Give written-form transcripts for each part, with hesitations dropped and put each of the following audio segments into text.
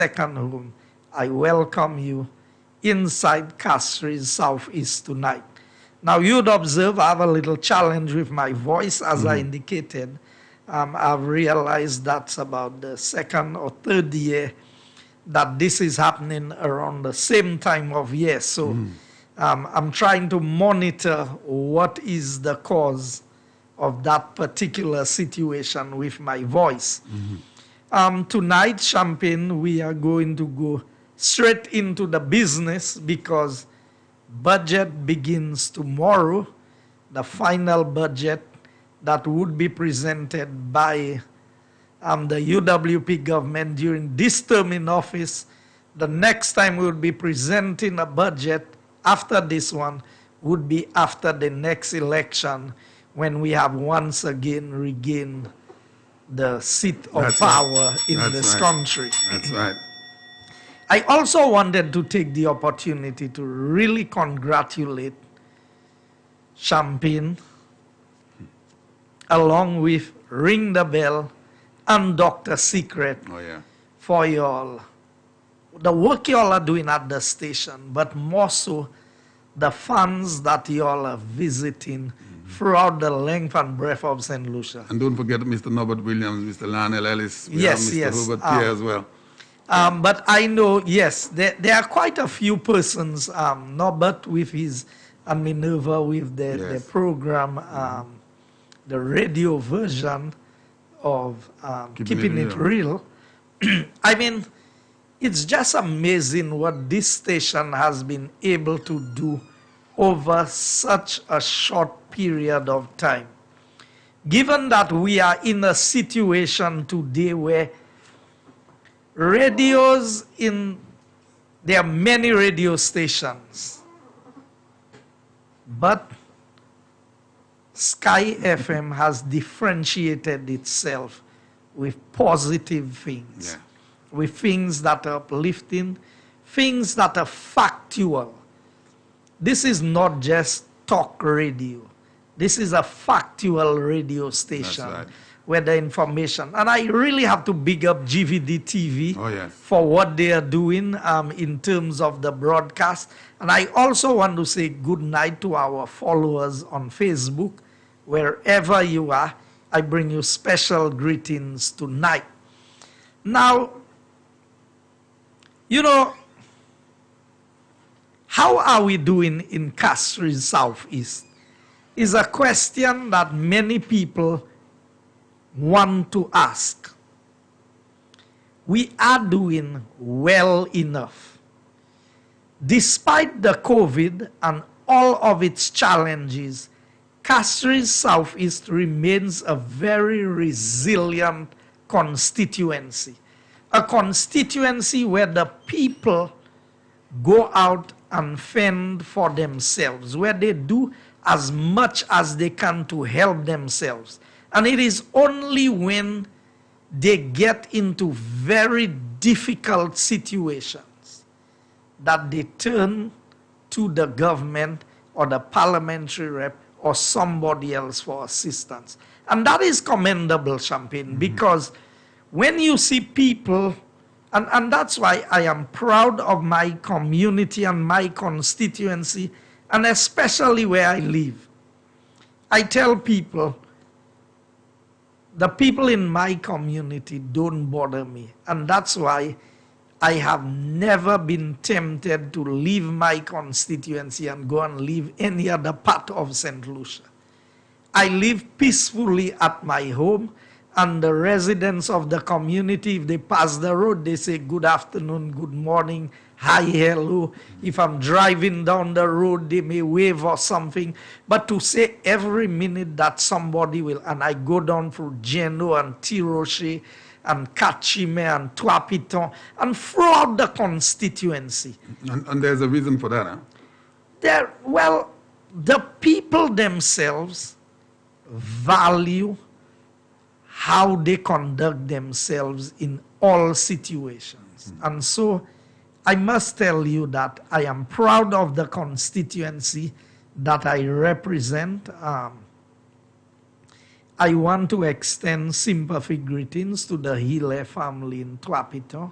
second home. I welcome you inside Castries Southeast tonight. Now, you'd observe I have a little challenge with my voice, as I indicated. I've realized that's about the second or third year that this is happening around the same time of year. So I'm trying to monitor what is the cause of that particular situation with my voice. Tonight, Champagne, we are going to go straight into the business because budget begins tomorrow, the final budget that would be presented by the UWP government during this term in office. The next time we will be presenting a budget after this one would be after the next election, when we have once again regained the seat of power in this country. That's right. I also wanted to take the opportunity to really congratulate Champagne, along with Ring the Bell and Dr. Secret, for y'all, the work y'all are doing at the station, but more so the fans that y'all are visiting throughout the length and breadth of St. Lucia. And don't forget Mr. Norbert Williams, Mr. Lionel Ellis, Mr. Herbert Pierre as well. But I know, yes, there are quite a few persons, Norbert with his, and Minerva with the program, the radio version of Keeping It Real. I mean, it's just amazing what this station has been able to do over such a short period of time. Given that we are in a situation today where radios there are many radio stations, but Sky FM has differentiated itself with positive things, with things that are uplifting, things that are factual. This is not just talk radio. This is a factual radio station where the information, and I really have to big up GVD TV for what they are doing in terms of the broadcast. And I also want to say good night to our followers on Facebook. Wherever you are, I bring you special greetings tonight. Now, you know, how are we doing in Castries Southeast is a question that many people want to ask. We are doing well enough. Despite the COVID and all of its challenges, Castries Southeast remains a very resilient constituency. A constituency where the people go out and fend for themselves, where they do as much as they can to help themselves. And it is only when they get into very difficult situations that they turn to the government or the parliamentary rep or somebody else for assistance. And that is commendable, Champagne, because when you see people, and that's why I am proud of my community and my constituency, and especially where I live. I tell people, the people in my community don't bother me. And that's why I have never been tempted to leave my constituency and go and live any other part of St. Lucia. I live peacefully at my home, and the residents of the community, if they pass the road, they say good afternoon, good morning, hi, hello. If I'm driving down the road, they may wave or something. But to say every minute that somebody will, and I go down through Geno and Tiroche and Kachime and Tuapiton and throughout the constituency. And there's a reason for that, huh? Well, the people themselves value how they conduct themselves in all situations. And so I must tell you that I am proud of the constituency that I represent. I want to extend sympathy greetings to the Hile family in Tuapito.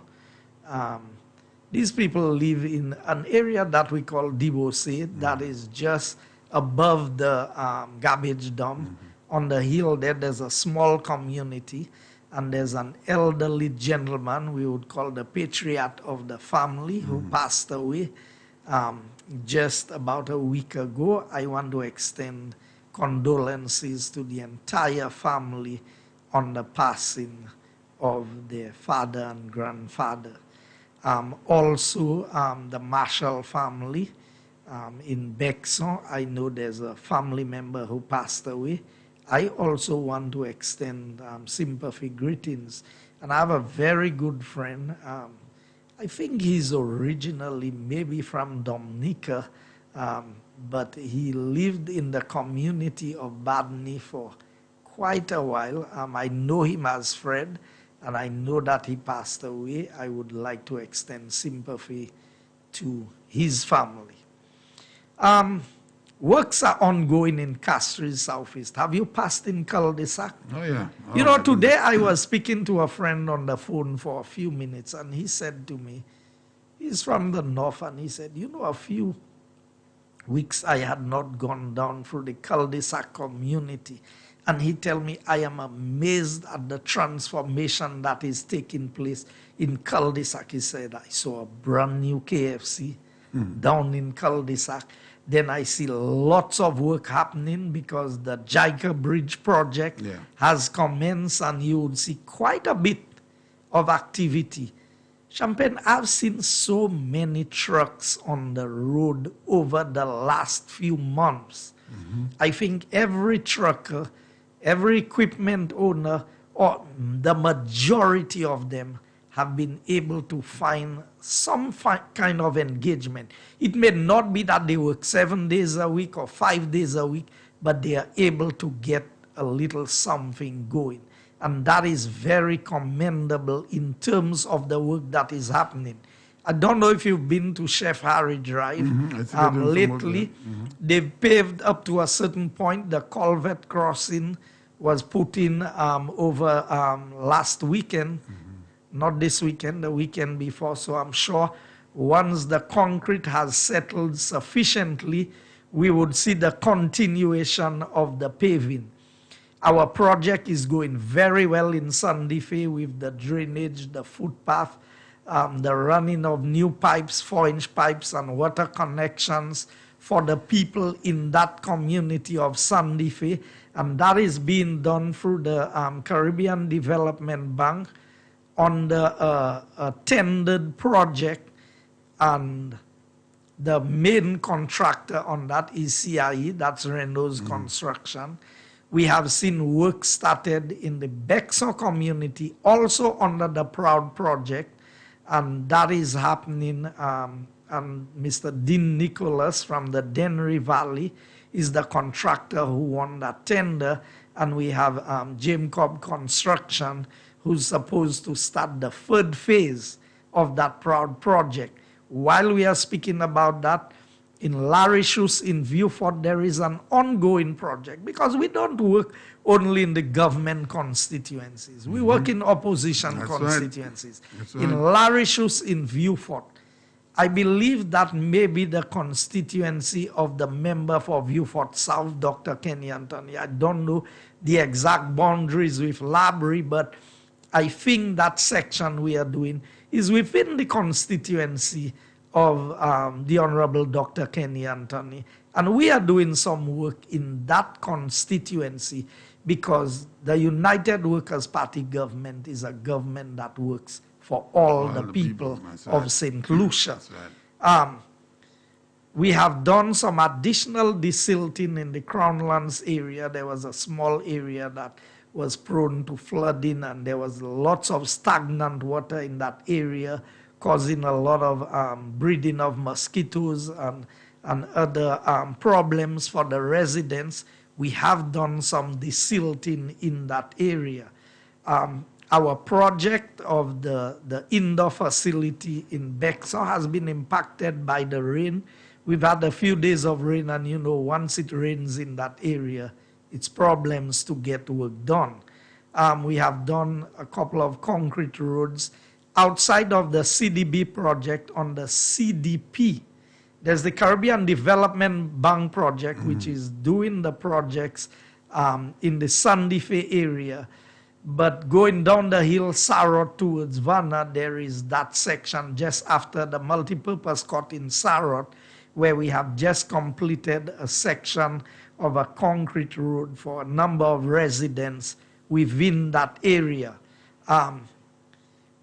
These people live in an area that we call Dibose, that is just above the garbage dump. On the hill there, there's a small community, and there's an elderly gentleman we would call the patriarch of the family who passed away just about a week ago. I want to extend condolences to the entire family on the passing of their father and grandfather. Also, the Marshall family in Bexon, I know there's a family member who passed away. I also want to extend sympathy greetings. And I have a very good friend. I think he's originally maybe from Dominica, but he lived in the community of Badney for quite a while. I know him as Fred, and I know that he passed away. I would like to extend sympathy to his family. Works are ongoing in Castries Southeast. Have you passed in cul-de-sac? Oh, yeah. Oh, You know, today I was speaking to a friend on the phone for a few minutes, and he said to me, he's from the north, and he said, you know, a few weeks I had not gone down through the cul-de-sac community. And he tell me, I am amazed at the transformation that is taking place in cul-de-sac. He said, I saw a brand new KFC down in cul-de-sac. Then I see lots of work happening because the JICA Bridge project has commenced, and you would see quite a bit of activity. Champagne, I've seen so many trucks on the road over the last few months. I think every trucker, every equipment owner, or the majority of them have been able to find some kind of engagement. It may not be that they work 7 days a week or 5 days a week, but they are able to get a little something going. And that is very commendable in terms of the work that is happening. I don't know if you've been to Chef Harry Drive. Lately, they've paved up to a certain point. The culvert crossing was put in over last weekend. Not this weekend, the weekend before. So I'm sure once the concrete has settled sufficiently, we would see the continuation of the paving. Our project is going very well in Sandy Fe with the drainage, the footpath, the running of new pipes, 4-inch pipes and water connections for the people in that community of Sandy Fe. And that is being done through the Caribbean Development Bank under a tendered project, and the main contractor on that is CIE, that's Renault's Construction. We have seen work started in the Bexon community, also under the Proud project, and that is happening. And Mr. Dean Nicholas from the Dennery Valley is the contractor who won that tender, and we have James Cobb Construction, who's supposed to start the 3rd phase of that Proud project. While we are speaking about that, in Larishus, in Viewfort, there is an ongoing project, because we don't work only in the government constituencies. We work in opposition constituencies. Right. In Larishus, in Viewfort, I believe that maybe the constituency of the member for Viewfort South, Dr. Kenny Anthony, I don't know the exact boundaries with Labrie, but I think that section we are doing is within the constituency of the Honorable Dr. Kenny Anthony. And we are doing some work in that constituency because the United Workers' Party government is a government that works for all the people of St. Lucia. We have done some additional desilting in the Crownlands area. There was a small area that was prone to flooding, and there was lots of stagnant water in that area, causing a lot of breeding of mosquitoes and other problems for the residents. We have done some desilting in that area. Our project of the indoor facility in Bexon has been impacted by the rain. We've had a few days of rain, and you know, once it rains in that area, it's problems to get work done. We have done a couple of concrete roads. outside of the CDB project on the CDP. There's the Caribbean Development Bank project, which is doing the projects in the Sandy Fe area. But going down the hill, Sarot towards Vanna, there is that section just after the multipurpose court in Sarot, where we have just completed a section of a concrete road for a number of residents within that area.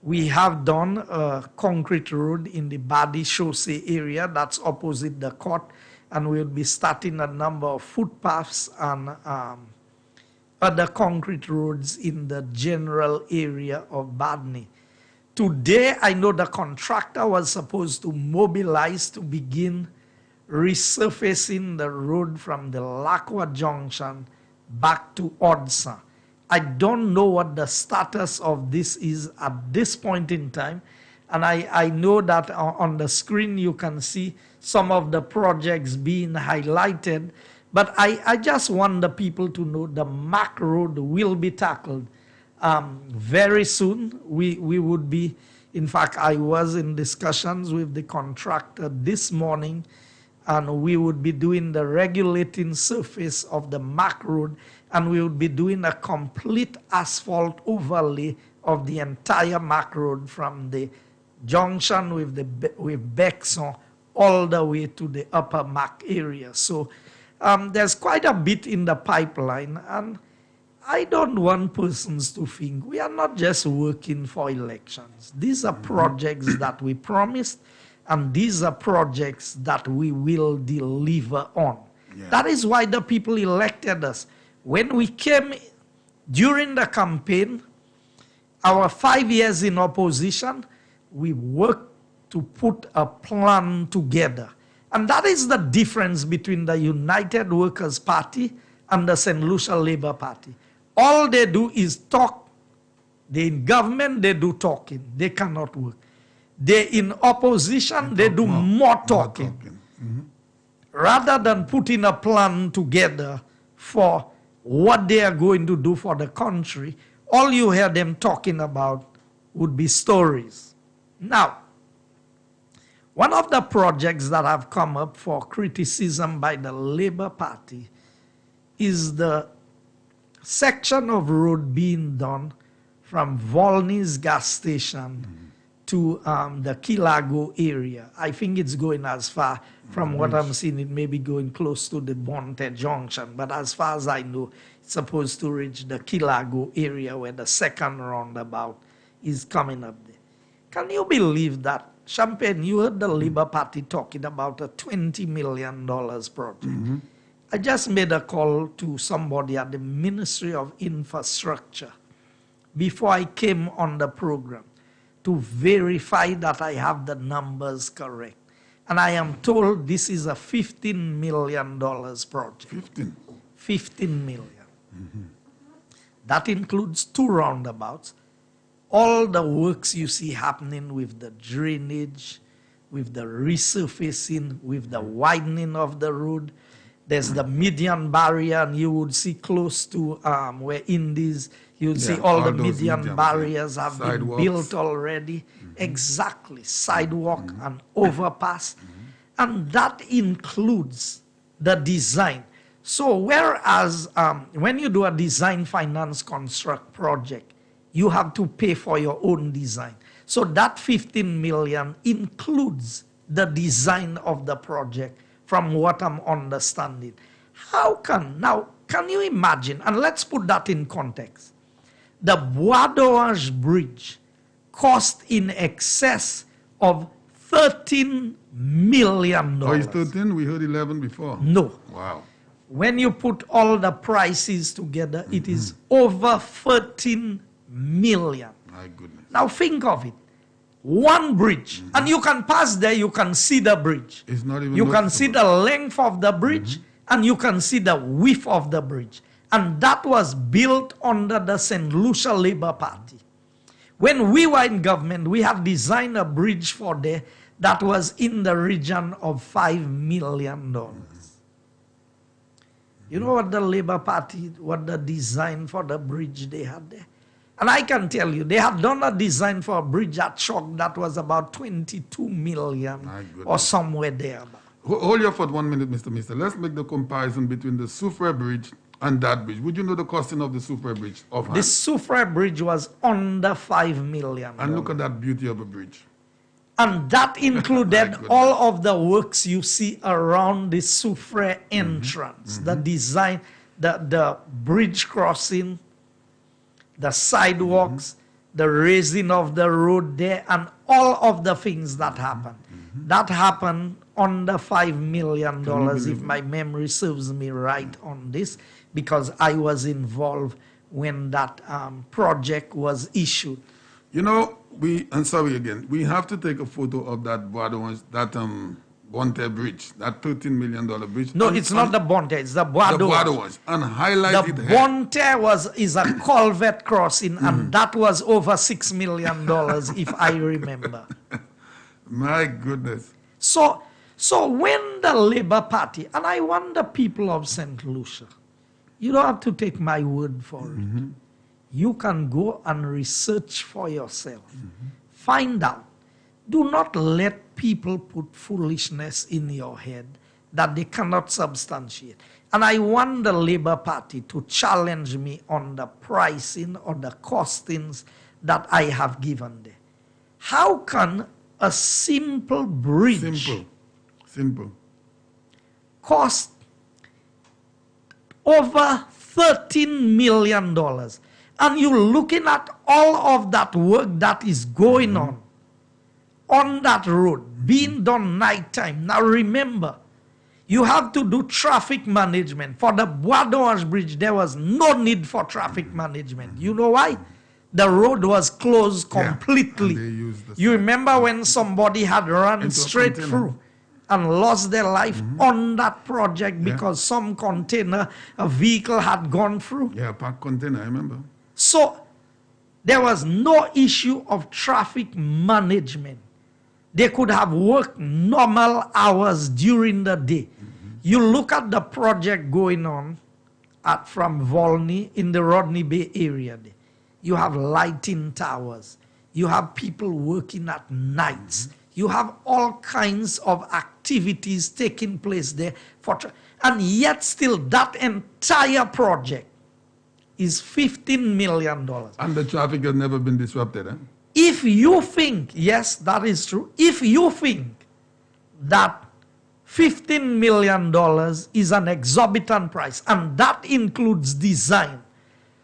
We have done a concrete road in the Badi Chaussee area, that's opposite the court, and we'll be starting a number of footpaths and other concrete roads in the general area of Badni. Today, I know the contractor was supposed to mobilize to begin resurfacing the road from the Lacwa Junction back to Odsa. I don't know what the status of this is at this point in time. And I know that on the screen you can see some of the projects being highlighted. But I just want the people to know the MAC Road will be tackled very soon. We would be, in fact, I was in discussions with the contractor this morning, and we would be doing the regulating surface of the MAC Road, and we would be doing a complete asphalt overlay of the entire MAC Road from the junction with Bexon all the way to the upper MAC area. So there's quite a bit in the pipeline, and I don't want persons to think we are not just working for elections. These are projects that we promised, and these are projects that we will deliver on. Yeah. That is why the people elected us. When we came during the campaign, our 5 years in opposition, we worked to put a plan together. And that is the difference between the United Workers' Party and the St. Lucia Labour Party. All they do is talk. They in government, they do talking. They cannot work. They in opposition, they do more talking. Rather than putting a plan together for what they are going to do for the country, all you hear them talking about would be stories. Now, one of the projects that have come up for criticism by the Labour Party is the section of road being done from Volney's gas station to the Kilago area. I think it's going as far, from what I'm seeing, it may be going close to the Bonte Junction, but as far as I know, it's supposed to reach the Kilago area where the second roundabout is coming up there. Can you believe that? Champagne, you heard the Labour Party talking about a $20 million project. I just made a call to somebody at the Ministry of Infrastructure before I came on the program to verify that I have the numbers correct. And I am told this is a $15 million project. 15 million. That includes 2 roundabouts. All the works you see happening with the drainage, with the resurfacing, with the widening of the road. There's the median barrier, and you would see close to where Indies, you would see all the median barriers have been built already. Exactly, sidewalk and overpass. And that includes the design. So whereas when you do a design, finance, construct project, you have to pay for your own design. So that 15 million includes the design of the project, from what I'm understanding. Now, can you imagine, and let's put that in context, the Bois d'Orange Bridge cost in excess of $13 million. Oh, it's 13? We heard 11 before. No. Wow. When you put all the prices together, it is over 13 million. My goodness. Now think of it. One bridge, and you can pass there, you can see the bridge. It's not even you can see the length of the bridge, and you can see the width of the bridge. And that was built under the St. Lucia Labour Party. When we were in government, we have designed a bridge for there that was in the region of $5 million. You know what the Labour Party, what the design for the bridge they had there? And I can tell you, they had done a design for a bridge at Chog that was about 22 million My or goodness. somewhere there. Hold your thought 1 minute, Mr. Mister. Let's make the comparison between the Soufriere Bridge and that bridge. Would you know the costing of the Soufriere Bridge offhand? The Soufriere Bridge was under $5 million. And look at that beauty of a bridge. And that included goodness. all of the works you see around the Soufriere entrance, the design, the bridge crossing, the sidewalks, the raising of the road there, and all of the things that happened. That happened under $5 million, if my memory serves me right on this, because I was involved when that project was issued. You know, I'm sorry again, we have to take a photo of that Bonte Bridge, that $13 million bridge. No, it's not the Bonte, it's the Bois d'Orange. And highlight The it here. Bonte is a culvert crossing, and that was over $6 million, if I remember. My goodness. So when the Labour Party, and I wonder people of St. Lucia, you don't have to take my word for it. You can go and research for yourself. Find out. Do not let people put foolishness in your head that they cannot substantiate. And I want the Labour Party to challenge me on the pricing or the costings that I have given there. How can a simple bridge Simple. cost over $13 million? And you're looking at all of that work that is going on that road, being done nighttime. Now remember, you have to do traffic management. For the Bois d'Orange Bridge, there was no need for traffic management. You know why? The road was closed completely. and they used the You side. remember when somebody had run Into a straight container. through and lost their life on that project because some container, a vehicle had gone through? Yeah, packed container, I remember. So there was no issue of traffic management. They could have worked normal hours during the day. You look at the project going on from Volney in the Rodney Bay area there. You have lighting towers. You have people working at nights. You have all kinds of activities taking place there. And yet still that entire project is $15 million. And the traffic has never been disrupted, eh? If you think, yes, that is true. If you think that $15 million is an exorbitant price, and that includes design.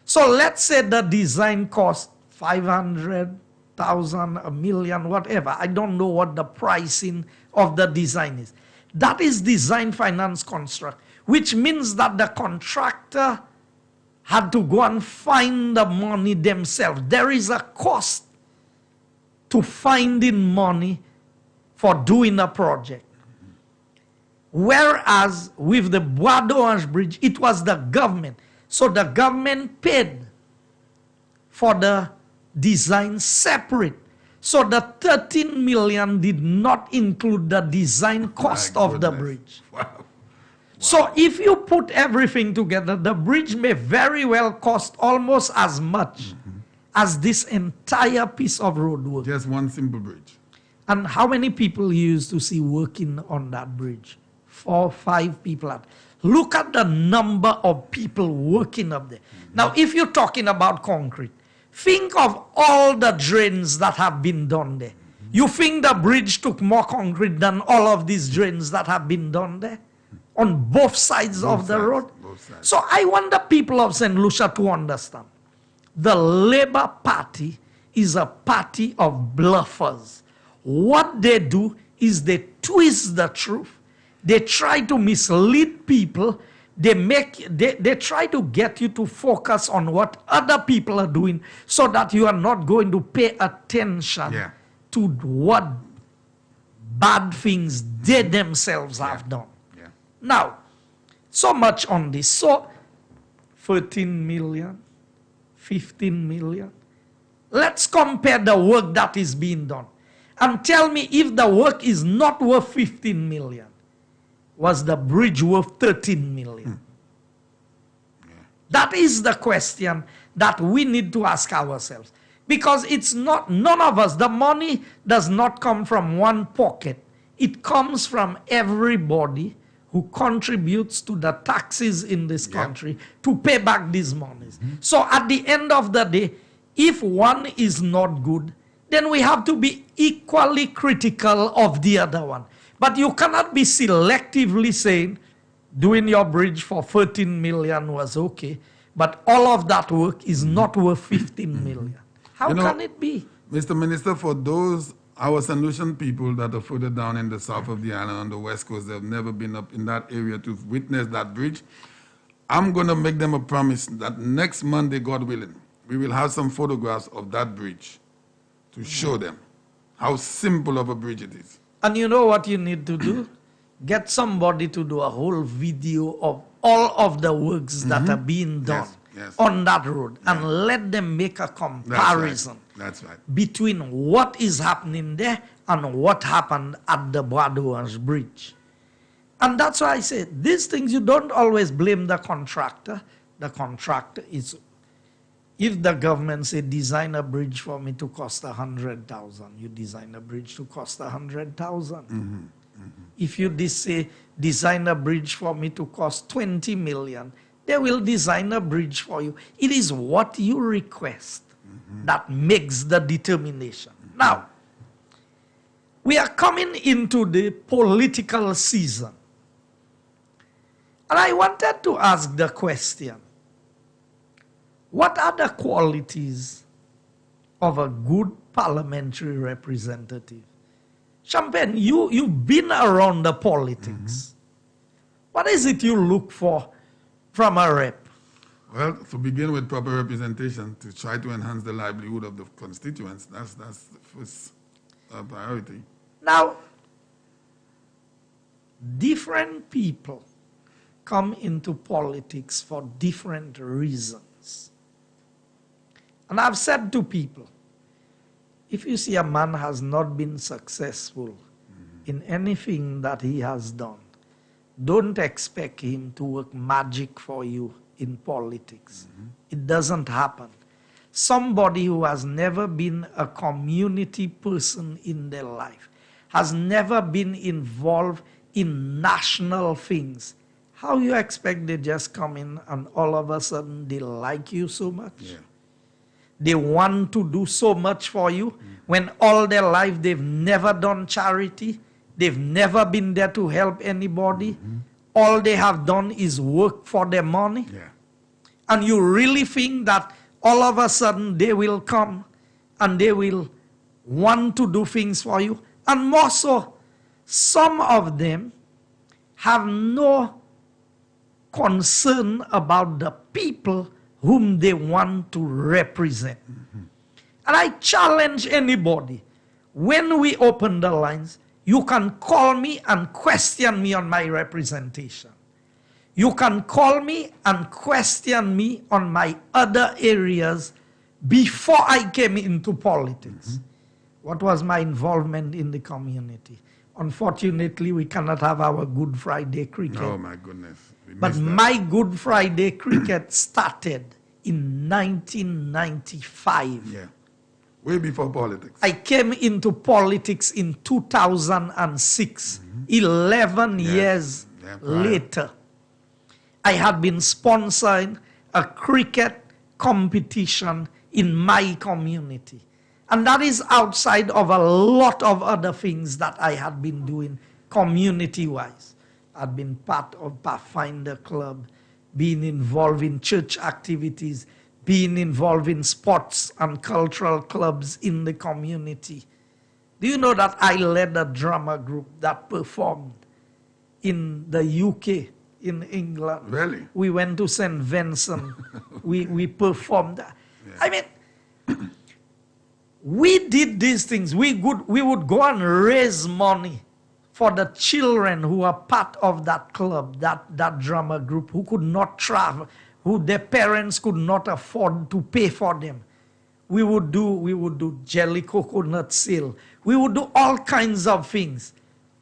So let's say the design cost 500,000, $1 million, whatever. I don't know what the pricing of the design is. That is design, finance, construct, which means that the contractor had to go and find the money themselves. There is a cost to finding money for doing a project. Whereas with the Bois d'Orange Bridge, it was the government. So the government paid for the design separate. So the 13 million did not include the design cost of the bridge. Wow. So if you put everything together, the bridge may very well cost almost as much as this entire piece of road work. Just one simple bridge. And how many people you used to see working on that bridge? 4, 5 people. Look at the number of people working up there. Now, if you're talking about concrete, think of all the drains that have been done there. You think the bridge took more concrete than all of these drains that have been done there? On both sides of the road? Both sides. So I want the people of St. Lucia to understand. The Labour Party is a party of bluffers. What they do is they twist the truth. They try to mislead people. They try to get you to focus on what other people are doing so that you are not going to pay attention to what bad things they themselves have done. Yeah. Now, so much on this. So, 13 million, 15 million. Let's compare the work that is being done. And tell me if the work is not worth 15 million. Was the bridge worth 13 million? That is the question that we need to ask ourselves. Because it's not, none of us, the money does not come from one pocket. It comes from everybody who contributes to the taxes in this country to pay back these monies. So at the end of the day, if one is not good, then we have to be equally critical of the other one. But you cannot be selectively saying, doing your bridge for 13 million was okay, but all of that work is not worth 15 million. How can it be? Mr. Minister, for those, our St. Lucian people that are further down in the south of the island on the west coast, they've never been up in that area to witness that bridge. I'm going to make them a promise that next Monday, God willing, we will have some photographs of that bridge to show them how simple of a bridge it is. And you know what you need to do? Get somebody to do a whole video of all of the works that are being done on that road and let them make a comparison That's right. between what is happening there and what happened at the Bradouange Bridge. And that's why I say these things, you don't always blame the contractor. The contractor is, if the government say design a bridge for me to cost 100,000, you design a bridge to cost 100,000. If you say design a bridge for me to cost 20 million, they will design a bridge for you. It is what you request that makes the determination. Now, we are coming into the political season. And I wanted to ask the question, what are the qualities of a good parliamentary representative? Champagne, you've been around the politics. What is it you look for from a rep? Well, to begin with proper representation, to try to enhance the livelihood of the constituents, that's the first priority. Now, different people come into politics for different reasons. And I've said to people, if you see a man has not been successful in anything that he has done, don't expect him to work magic for you in politics. It doesn't happen. Somebody who has never been a community person in their life, has never been involved in national things, how you expect they just come in and all of a sudden they like you so much? They want to do so much for you when all their life they've never done charity. They've never been there to help anybody. All they have done is work for their money. And you really think that all of a sudden they will come and they will want to do things for you? And more so, some of them have no concern about the people whom they want to represent. And I challenge anybody, when we open the lines, you can call me and question me on my representation. You can call me and question me on my other areas before I came into politics. What was my involvement in the community? Unfortunately, we cannot have our Good Friday cricket. Oh my goodness. But my Good Friday cricket started in 1995. Way before politics. I came into politics in 2006, 11 years later. I had been sponsoring a cricket competition in my community. And that is outside of a lot of other things that I had been doing community-wise. I'd been part of Pathfinder Club, being involved in church activities, being involved in sports and cultural clubs in the community. Do you know that I led a drama group that performed in the UK, in England? Really? We went to St. Vincent. we performed. I mean, we did these things. We would go and raise money for the children who are part of that club, that drama group, who could not travel, who their parents could not afford to pay for them. We would do jelly coconut sale. We would do all kinds of things,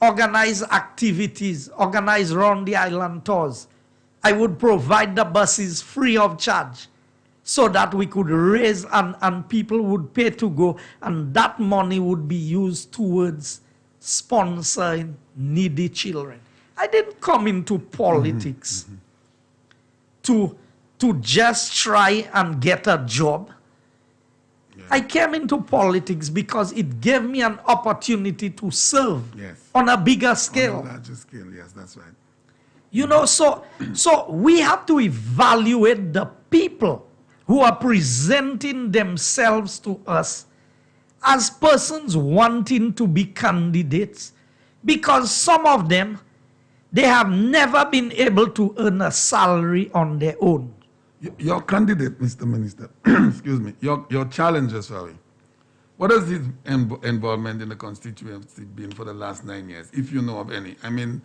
organize activities, organize round the island tours. I would provide the buses free of charge. so that we could raise and people would pay to go, and that money would be used towards sponsoring needy children. I didn't come into politics to just try and get a job. Yeah. I came into politics because it gave me an opportunity to serve Yes. on a bigger scale. On a larger scale, yes, that's right. You know, so we have to evaluate the people who are presenting themselves to us as persons wanting to be candidates, because some of them, they have never been able to earn a salary on their own. Your candidate, Mr. Minister, excuse me, your challenger, sorry, what has his involvement in the constituency been for the last 9 years, if you know of any? I mean,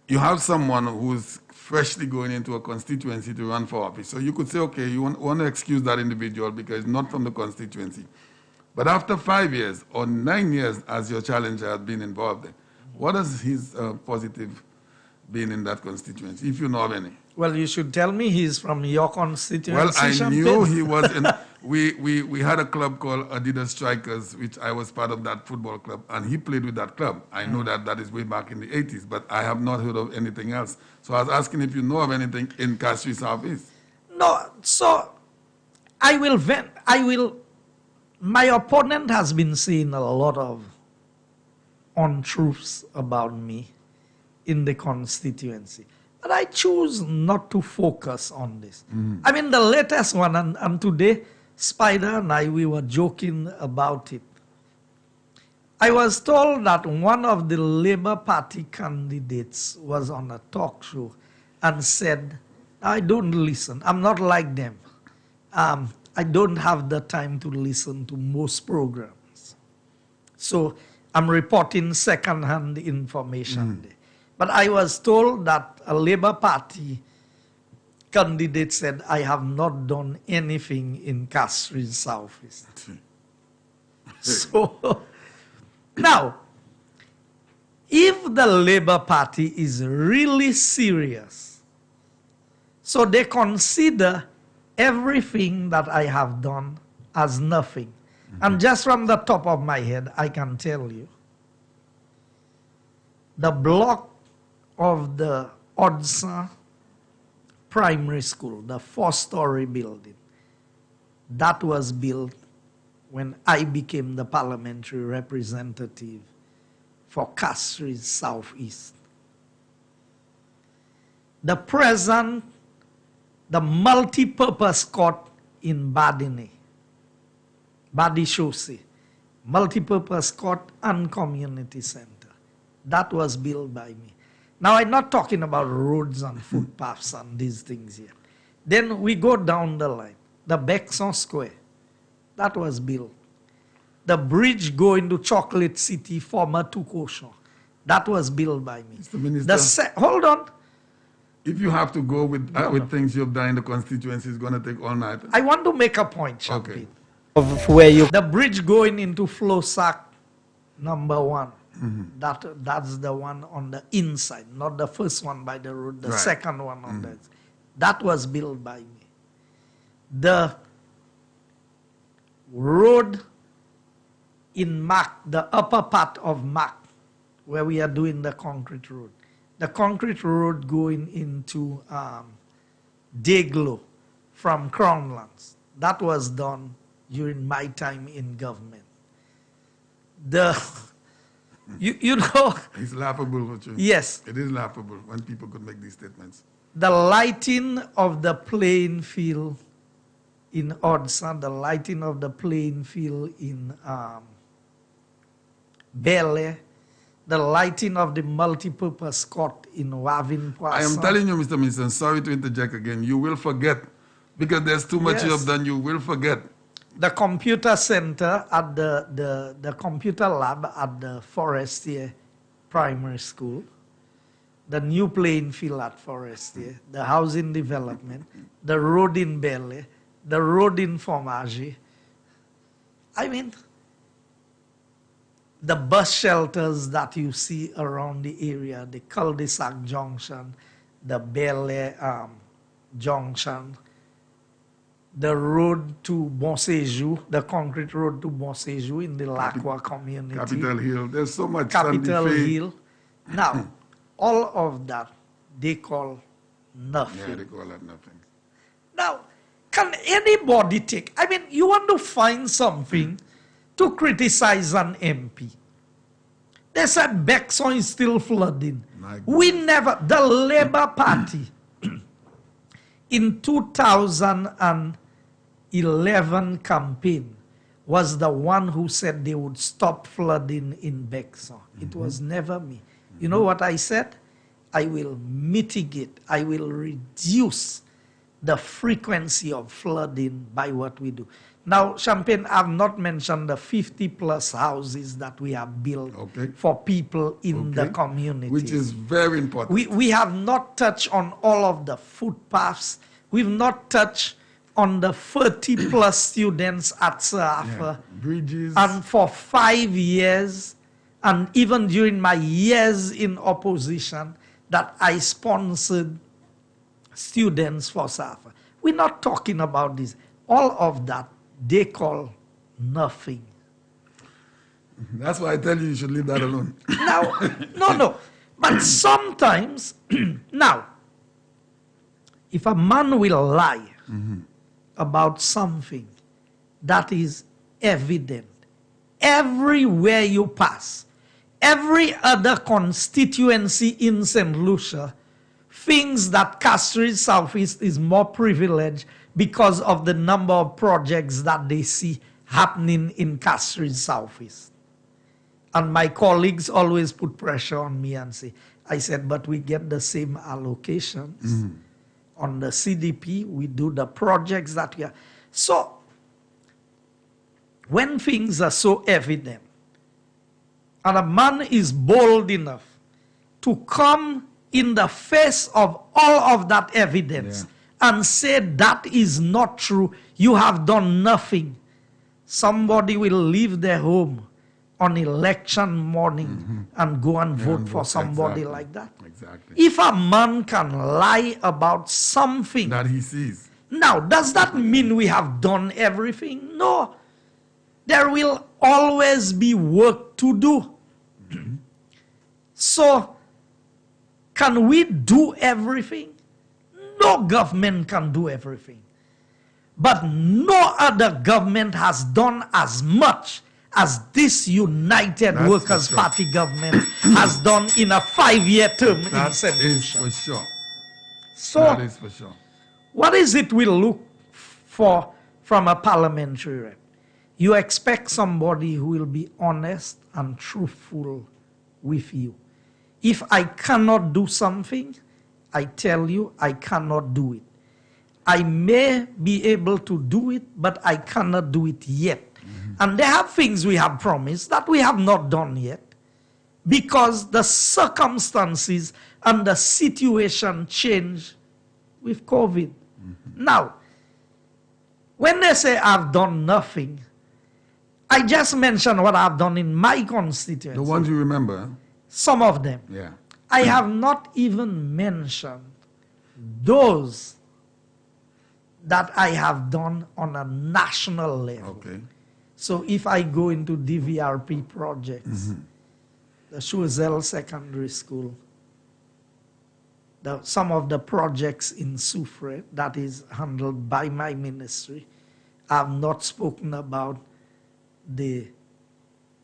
you have someone who's freshly going into a constituency to run for office. So you could say, okay, you want to excuse that individual because it's not from the constituency. But after 5 years or 9 years as your challenger has been involved in, what has his positive been in that constituency, if you know of any? Well, you should tell me he's from your constituency. Well, I knew he was in. We had a club called Adidas Strikers, which I was part of that football club, and he played with that club. I know that is way back in the 80s, but I have not heard of anything else. So I was asking if you know of anything in Castries Southeast. No, so I will, my opponent has been saying a lot of untruths about me in the constituency. But I choose not to focus on this. I mean, the latest one, and today, Spider and I, we were joking about it. I was told that one of the Labour Party candidates was on a talk show and said, I don't listen. I'm not like them. I don't have the time to listen to most programs. So I'm reporting second-hand information there. But I was told that a Labour Party candidate said, I have not done anything in Castries Southeast. So, now, if the Labour Party is really serious, so they consider everything that I have done as nothing. And just from the top of my head, I can tell you, the block of the Odsa Primary School, the 4-story building, that was built when I became the parliamentary representative for Castries Southeast. The present, the multi-purpose court in Badini, Badishose, multi-purpose court and community center, that was built by me. Now, I'm not talking about roads and footpaths and these things here. Then we go down the line. The Bexon Square, that was built. The bridge going to Chocolate City, former Tukosho, that was built by me. Mr. Minister, Hold on. if you have to go with things you've done in the constituency, it's going to take all night. I want to make a point, Champagne. Okay. Of where you... The bridge going into Flosac, number 1. That's the one on the inside, not the first one by the road, the second one on that. That was built by me. The road in Mac, the upper part of Mac, where we are doing the concrete road. The concrete road going into Deglo from Crownlands. That was done during my time in government. You know... It's laughable, what you... Yes. It is laughable when people could make these statements. The lighting of the playing field in Odsa, the lighting of the playing field in Bele, the lighting of the multi-purpose court in Wavin Poisson. I am telling you, Mr. Minister, sorry to interject again, you will forget, because there's too much you have done, you will forget. The computer center at the computer lab at the Forestier Primary School, the new playing field at Forestier, the housing development, the road in Bele, the road in Fromage. I mean, the bus shelters that you see around the area, the cul-de-sac junction, the Bele junction, the road to Bonsejour, the concrete road to Bonsejour in the Lacroix community. Capitol Hill. There's so much Capitol Sandy Faye. Hill. Now, all of that they call Yeah, nothing. they call that nothing. Now, can anybody take, I mean, you want to find something to criticize an MP. They said Bexon is still flooding. We never, the Labour Party in 2011 campaign was the one who said they would stop flooding in Bexon. It was never me. You know what I said? I will mitigate, I will reduce the frequency of flooding by what we do. Now, Champagne, I've not mentioned the 50 plus houses that we have built for people in the community. Which is very important. We have not touched on all of the footpaths. We've not touched on the 30 plus students at Sarafa. Bridges. And for 5 years, and even during my years in opposition, that I sponsored students for Sarafa. We're not talking about this. All of that they call nothing. That's why I tell you should leave that alone. Now, no. But sometimes, now, if a man will lie about something that is evident, everywhere you pass, every other constituency in St. Lucia thinks that Castries Southeast is more privileged because of the number of projects that they see happening in Castries Southeast. And my colleagues always put pressure on me and say, I said, but we get the same allocations. On the CDP, we do the projects that we are. So, when things are so evident, and a man is bold enough to come in the face of all of that evidence and say that is not true, you have done nothing, somebody will leave their home on election morning and go and vote for somebody like that. Exactly. If a man can lie about something that he sees. Now, does that mean we have done everything? No. There will always be work to do. So, can we do everything? No government can do everything. But no other government has done as much as this United Workers' Party government has done in a 5-year term in St. Lucia. For sure. So, that is for sure. What is it we look for from a parliamentary rep? You expect somebody who will be honest and truthful with you. If I cannot do something, I tell you I cannot do it. I may be able to do it, but I cannot do it yet. And there are things we have promised that we have not done yet because the circumstances and the situation change with COVID. Now, when they say I've done nothing, I just mentioned what I've done in my constituency. The ones you remember? Some of them. Yeah. I have not even mentioned those that I have done on a national level. Okay. So if I go into DVRP projects, the Choiseul Secondary School, some of the projects in Soufrière that is handled by my ministry, I have not spoken about the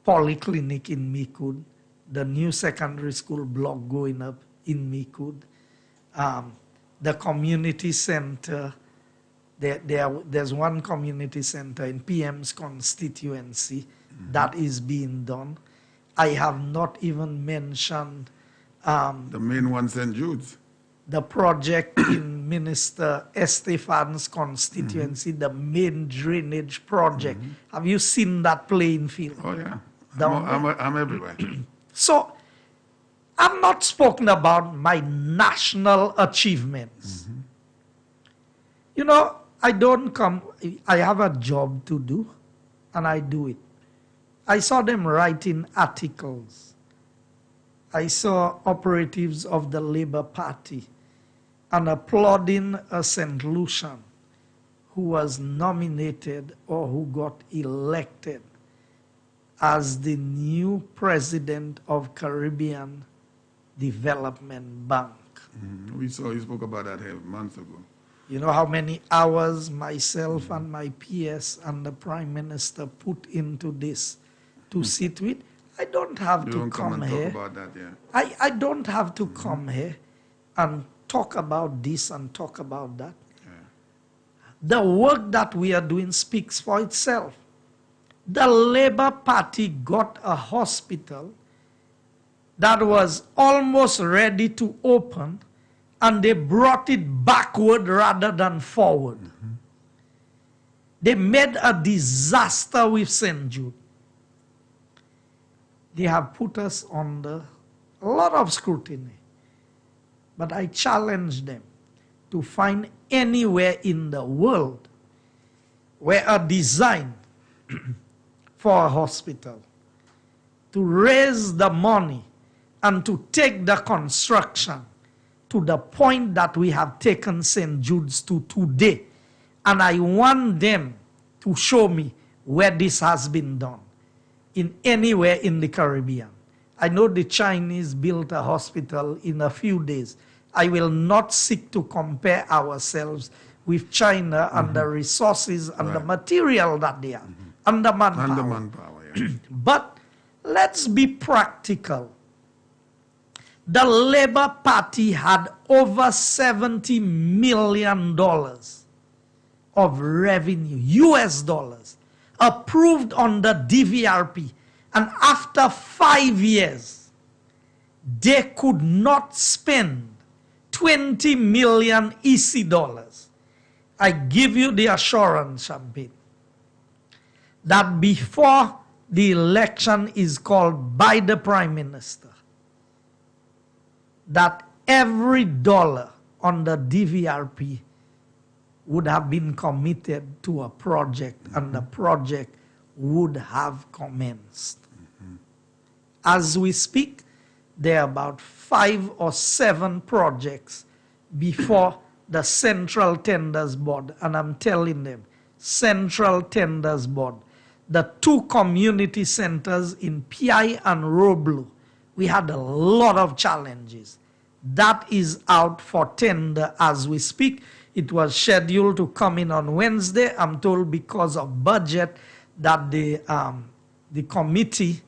polyclinic in Micoud, the new secondary school block going up in Micoud, the community center. There's one community center in PM's constituency that is being done. I have not even mentioned the main one, St. Jude's. The project in Minister Estefan's constituency, the main drainage project. Have you seen that playing field? Oh, yeah. I'm everywhere. So, I've not spoken about my national achievements. You know, I have a job to do, and I do it. I saw them writing articles. I saw operatives of the Labour Party and applauding a St. Lucian who was nominated or who got elected as the new president of Caribbean Development Bank. We saw you spoke about that here months ago. You know how many hours myself and my PS and the Prime Minister put into this to sit with? I don't have You to don't come come and here. talk about that, yeah. I don't have to come here and talk about this and talk about that. The work that we are doing speaks for itself. The Labour Party got a hospital that was almost ready to open, and they brought it backward rather than forward. They made a disaster with St. Jude. They have put us under a lot of scrutiny. But I challenge them to find anywhere in the world where a design for a hospital, to raise the money and to take the construction to the point that we have taken St. Jude's to today. And I want them to show me where this has been done, in anywhere in the Caribbean. I know the Chinese built a hospital in a few days. I will not seek to compare ourselves with China and the resources and the material that they have, and the manpower. And the manpower, yeah. But let's be practical. The Labour Party had over $70 million of revenue, US dollars, approved on the DVRP. And after 5 years, they could not spend 20 million EC dollars. I give you the assurance, Champagne, that before the election is called by the Prime Minister, that every dollar on the DVRP would have been committed to a project, and the project would have commenced. As we speak, there are about 5 or 7 projects before the Central Tenders Board, and I'm telling them, Central Tenders Board, the 2 community centers in PI and Roblo, we had a lot of challenges. That is out for tender as we speak. It was scheduled to come in on Wednesday. I'm told because of budget that the committee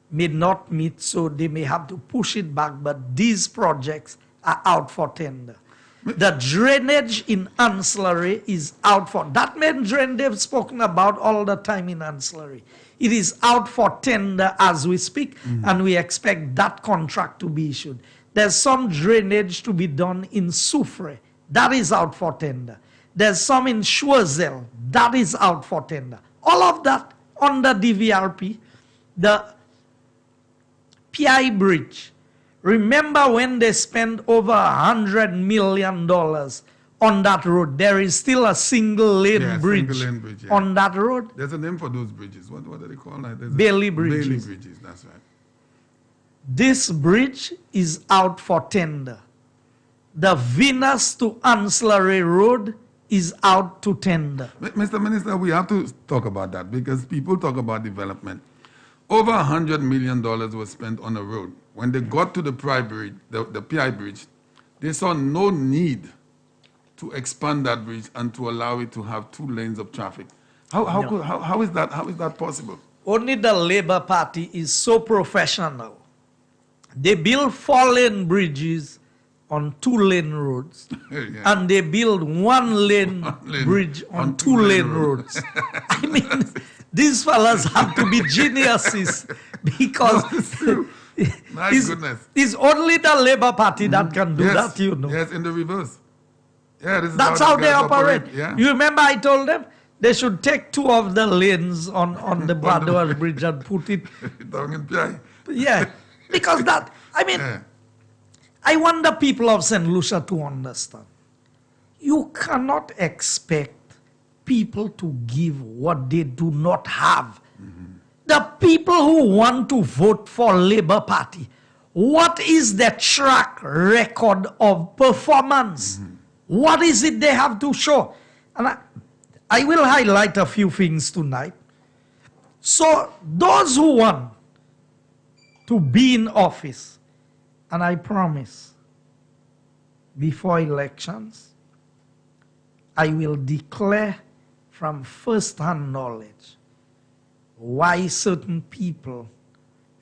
may not meet, so they may have to push it back, but these projects are out for tender. The drainage in Ancillary is out for, that main drain they've spoken about all the time in Ancillary. It is out for tender as we speak, and we expect that contract to be issued. There's some drainage to be done in Soufre. That is out for tender. There's some in Choiseul. That is out for tender. All of that under DVRP. The PI Bridge. Remember when they spent over $100 million on that road? There is still a single-lane bridge, on that road. There's a name for those bridges. What do they call that? Bailey Bridges. Bailey Bridges, that's right. This bridge is out for tender. The Venus to Ancillary Road is out to tender. Mr. Minister, we have to talk about that because people talk about development. Over $100 million was spent on a road. When they got to the PI Bridge, the PI Bridge, they saw no need to expand that bridge and to allow it to have 2 lanes of traffic. How is that possible? Only the Labour Party is so professional. They build 4-lane bridges on 2-lane roads, and they build 1-lane bridge on 2-lane roads. I mean, these fellas have to be geniuses because My goodness. It's only the Labour Party that can do that, you know. Yes, in the reverse. Yeah, that's how they operate. Yeah. You remember I told them they should take 2 of the lanes on the Badwar Bridge and put it. Yeah, because that, I mean, I want the people of St. Lucia to understand. You cannot expect people to give what they do not have. The people who want to vote for Labour Party, what is their track record of performance? What is it they have to show? And I will highlight a few things tonight. So those who want to be in office, and I promise, before elections, I will declare from first-hand knowledge why certain people,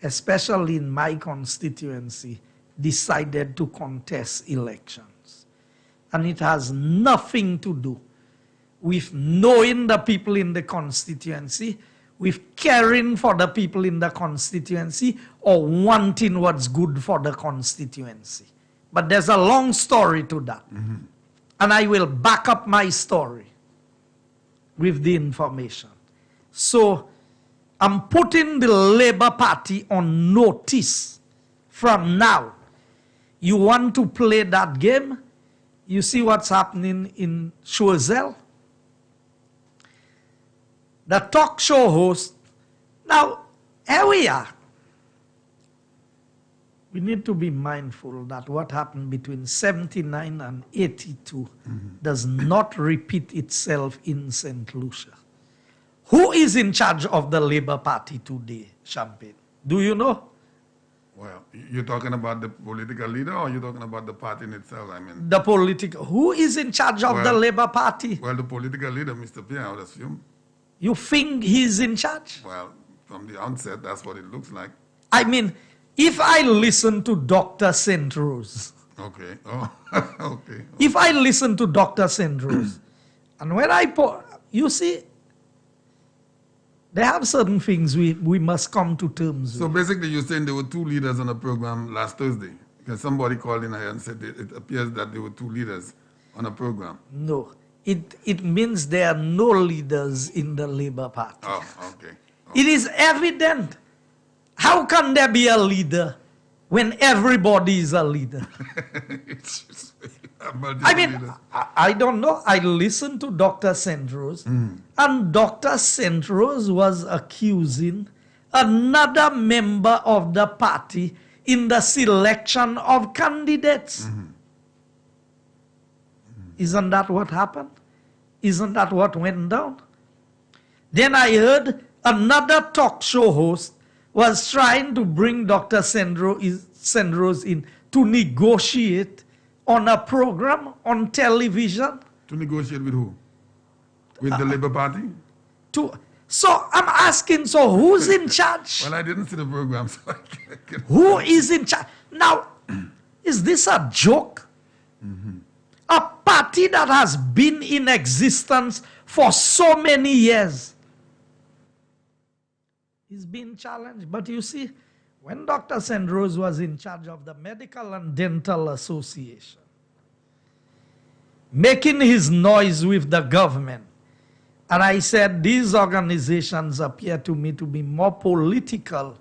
especially in my constituency, decided to contest elections. And it has nothing to do with knowing the people in the constituency, with caring for the people in the constituency, or wanting what's good for the constituency. But there's a long story to that. And I will back up my story with the information. So I'm putting the Labour Party on notice from now. You want to play that game? You see what's happening in Choiseul? The talk show host. Now, here we are. We need to be mindful that what happened between 79 and 82 does not repeat itself in St. Lucia. Who is in charge of the Labour Party today, Champagne? Do you know? Well, you're talking about the political leader or you're talking about the party in itself? I mean, The political. Who is in charge of the Labour Party? well, the political leader, Mr. Pierre, I would assume. You think he's in charge? Well, from the onset, that's what it looks like. I mean, if I listen to Dr. St. Rose, Okay. Oh, okay. if I listen to Dr. St. Rose, and when I put, you see, there have certain things we must come to terms So with. basically, you're saying there were two leaders on the program last Thursday? Because somebody called in here and said it appears that there were two leaders on a program. No, it means there are no leaders in the Labour Party. Oh, okay. It is evident. How can there be a leader when everybody is a leader? I mean, I don't know. I listened to Dr. St. Rose, and Dr. St. Rose was accusing another member of the party in the selection of candidates. Isn't that what happened? Isn't that what went down? Then I heard another talk show host was trying to bring Dr. St. Rose in to negotiate on a program on television. To negotiate with who? With the Labour Party? So I'm asking, so who's in charge? Well, I didn't see the program, so I can't. Who is in charge? Now, is this a joke? A party that has been in existence for so many years is being challenged. But you see, when Dr. St. Rose was in charge of the Medical and Dental Association, making his noise with the government, and I said, these organizations appear to me to be more political.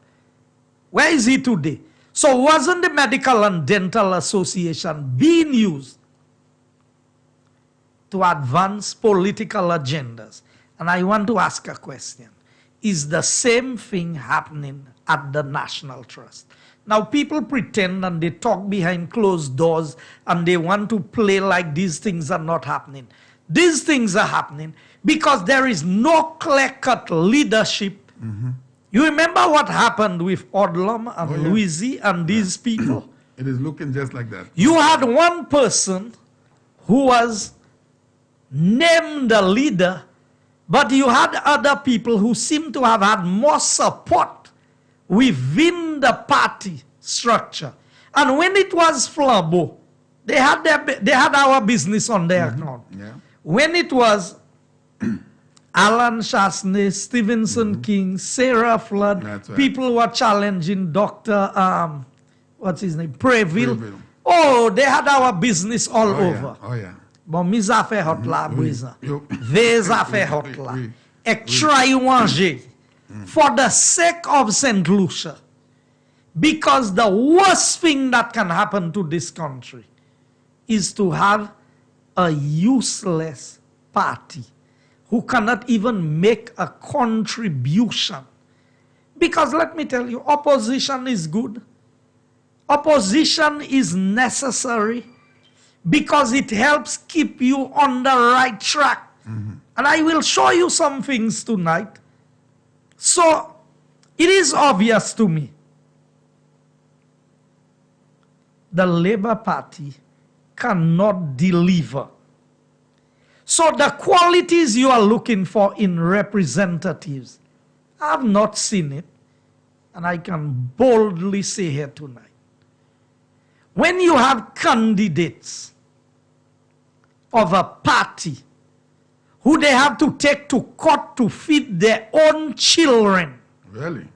Where is he today? So wasn't the Medical and Dental Association being used to advance political agendas? And I want to ask a question. Is the same thing happening at the National Trust? Now people pretend and they talk behind closed doors and they want to play like these things are not happening. These things are happening because there is no clear-cut leadership. You remember what happened with Odlum and Louisi and these people? It is looking just like that. You had one person who was named the leader, but you had other people who seem to have had more support within the party structure. And when it was Flambeau, they had our business on their account. Yeah. When it was Alan Chasney, Stevenson King, Sarah Flood, That's right. people were challenging Dr. What's his name? Preville. Preville. Oh, they had our business all Oh, over. yeah. Oh, yeah. Bon, mis affaires hot là, Bouisa. Yo. Des affaires hot là. Oui. Et try manger for the sake of St. Lucia. Because the worst thing that can happen to this country is to have a useless party who cannot even make a contribution. Because let me tell you, opposition is good. Opposition is necessary because it helps keep you on the right track. And I will show you some things tonight. So, it is obvious to me. The Labour Party cannot deliver. So the qualities you are looking for in representatives, I have not seen it. And I can boldly say here tonight. When you have candidates of a party who they have to take to court to feed their own children. Really?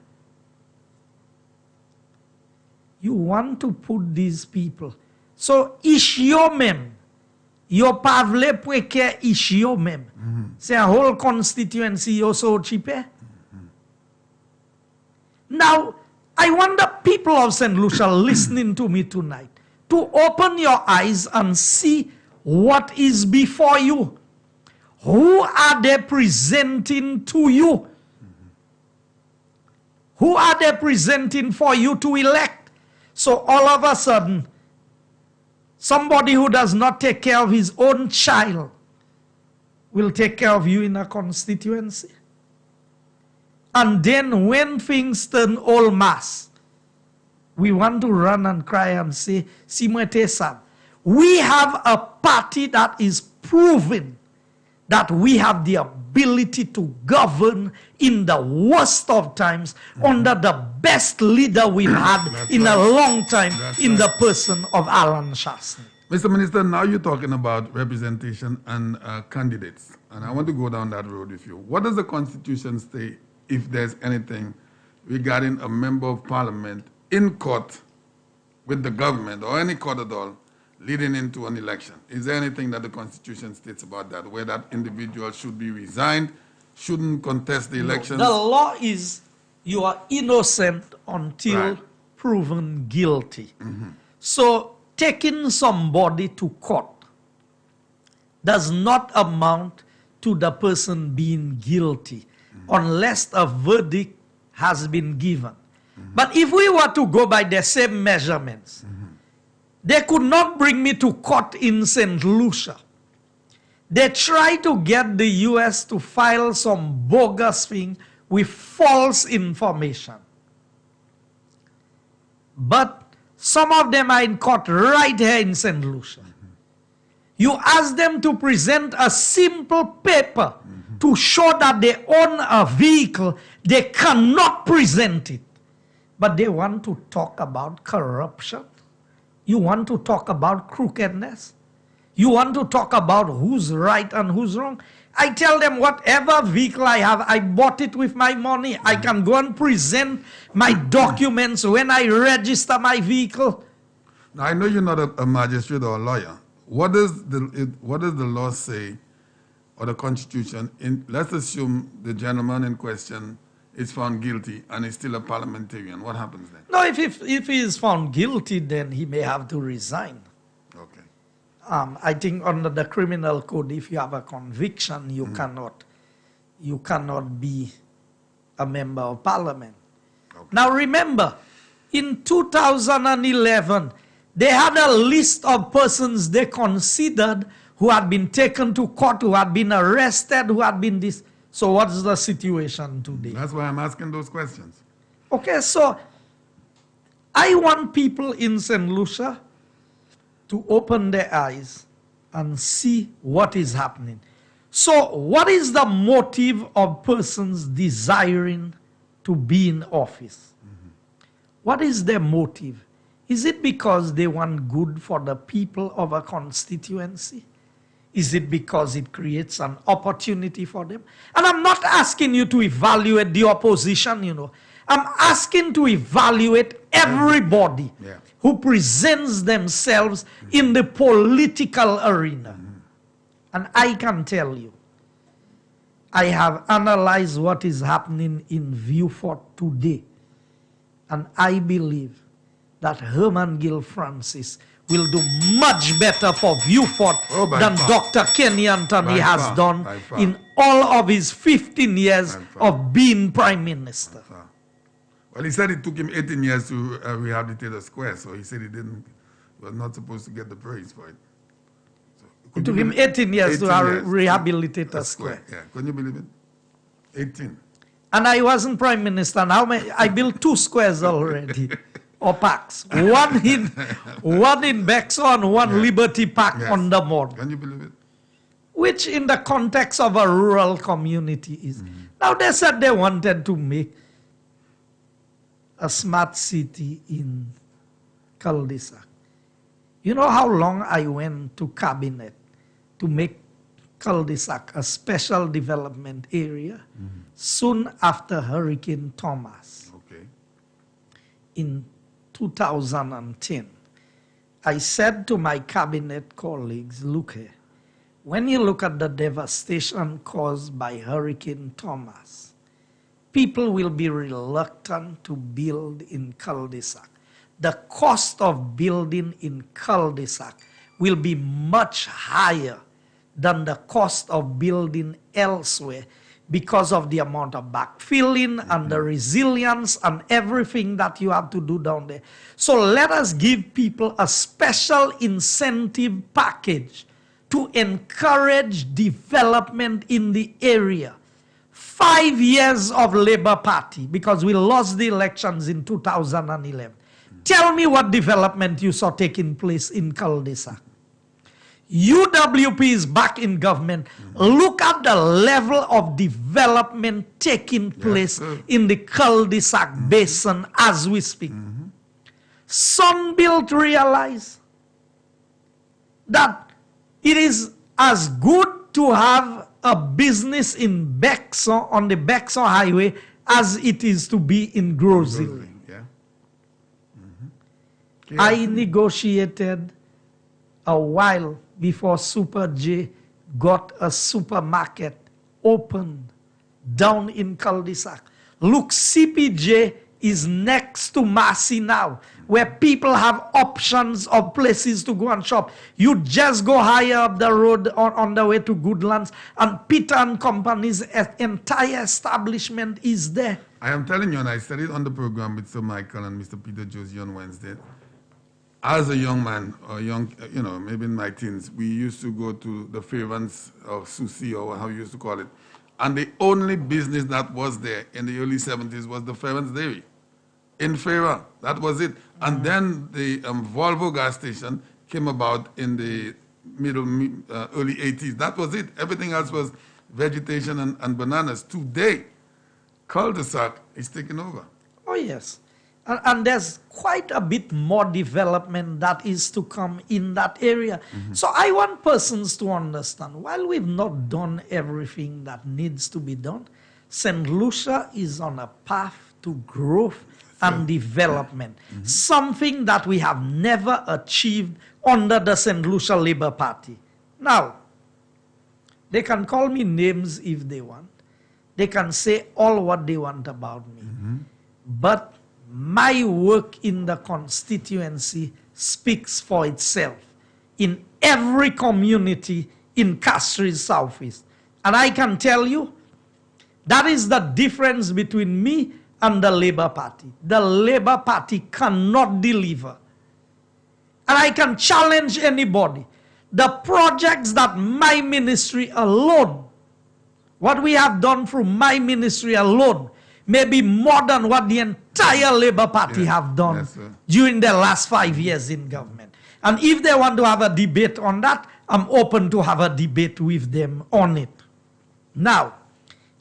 You want to put these people. So, isyo mem. Yo pavle pweke isyo mem. C'est a whole constituency yo so chipe. Now, I want the people of St. Lucia listening to me tonight to open your eyes and see what is before you. Who are they presenting to you? Who are they presenting for you to elect? So all of a sudden, somebody who does not take care of his own child will take care of you in a constituency. And then when things turn all mass, we want to run and cry and say, Simwete-san, we have a party that is proven that we have the ability to govern in the worst of times under the best leader we've had in a long time in the person of Alan Shastney. Mr. Minister, now you're talking about representation and candidates, and I want to go down that road with you. What does the Constitution say if there's anything regarding a member of parliament in court with the government or any court at all leading into an election? Is there anything that the Constitution states about that, where that individual should be resigned, shouldn't contest the election? No, the law is you are innocent until proven guilty. So taking somebody to court does not amount to the person being guilty unless a verdict has been given. But if we were to go by the same measurements, they could not bring me to court in St. Lucia. They tried to get the US to file some bogus thing with false information. But some of them are in court right here in St. Lucia. You ask them to present a simple paper to show that they own a vehicle, they cannot present it. But they want to talk about corruption. You want to talk about crookedness. You want to talk about who's right and who's wrong. I tell them whatever vehicle I have, I bought it with my money. I can go and present my documents when I register my vehicle. Now, I know you're not a magistrate or a lawyer. What does the law say, or the Constitution? Let's assume the gentleman in question is found guilty and is still a parliamentarian. What happens then? No, if he is found guilty, then he may have to resign. Okay. I think under the criminal code, if you have a conviction, you cannot be a member of parliament. Okay. Now remember, in 2011, they had a list of persons they considered who had been taken to court, who had been arrested, who had been this. So what's the situation today? That's why I'm asking those questions. Okay, so I want people in St. Lucia to open their eyes and see what is happening. So what is the motive of persons desiring to be in office? What is their motive? Is it because they want good for the people of a constituency? Is it because it creates an opportunity for them? And I'm not asking you to evaluate the opposition, you know. I'm asking to evaluate everybody who presents themselves in the political arena. And I can tell you, I have analyzed what is happening in Viewfort today. And I believe that Herman Gill Francis will do much better for Viewfort than Dr. Kenny Anthony has done in all of his 15 years of being Prime Minister. Well, he said it took him 18 years to rehabilitate a square, so he said he was not supposed to get the praise for it. So It took him 18 years 18 to years rehabilitate a a square. Yeah, can you believe it? 18. And I wasn't prime minister. Now I built 2 squares already, or parks. One in Bexar and one Yeah. Liberty Park Yes. on the mall. Can you believe it? Which in the context of a rural community is. Now they said they wanted to make a smart city in cul-de-sac. You know how long I went to cabinet to make cul-de-sac a special development area? Soon after Hurricane Thomas Okay. in 2010, I said to my cabinet colleagues, look here, when you look at the devastation caused by Hurricane Thomas, people will be reluctant to build in cul-de-sac. The cost of building in cul-de-sac will be much higher than the cost of building elsewhere because of the amount of backfilling and the resilience and everything that you have to do down there. So let us give people a special incentive package to encourage development in the area. 5 years of Labour Party, because we lost the elections in 2011. Tell me what development you saw taking place in cul-de-sac. UWP is back in government. Look at the level of development taking place in the cul-de-sac basin as we speak. Sunbelt realize that it is as good to have a business in Bexar on the Bexar Highway as it is to be in Grosile. Yeah. I negotiated a while before Super J got a supermarket opened down in cul-de-sac. Look, CPJ is next to Massey now, where people have options of places to go and shop. You just go higher up the road on the way to Goodlands, and Peter and Company's entire establishment is there. I am telling you, and I said it on the program with Sir Michael and Mr. Peter Josie on Wednesday. As a young man, or young, maybe in my teens, we used to go to the Fairvans or Susi, or how you used to call it. And the only business that was there in the early 70s was the Fairvans Dairy in Fairvans. That was it. And then the Volvo gas station came about in the early 80s. That was it. Everything else was vegetation and bananas. Today, cul-de-sac is taking over. Oh, yes. And there's quite a bit more development that is to come in that area. So I want persons to understand, while we've not done everything that needs to be done, St. Lucia is on a path to growth and development. Something that we have never achieved under the St. Lucia Labour Party. Now, they can call me names if they want. They can say all what they want about me. But my work in the constituency speaks for itself in every community in Castries Southeast. And I can tell you, that is the difference between me and the Labour Party. The Labour Party cannot deliver. And I can challenge anybody. The projects that my ministry alone, what we have done through my ministry alone, may be more than what the entire Labour Party have done during the last 5 years in government. And if they want to have a debate on that, I'm open to have a debate with them on it. Now,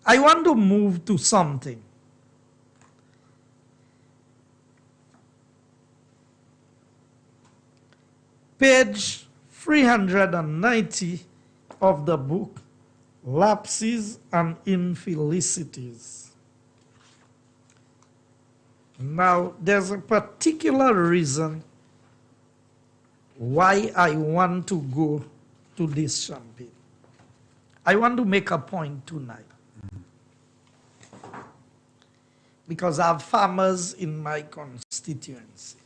I want to move to something. Page 390 of the book, Lapses and Infelicities. Now, there's a particular reason why I want to go to this champagne. I want to make a point tonight. Because I have farmers in my constituency.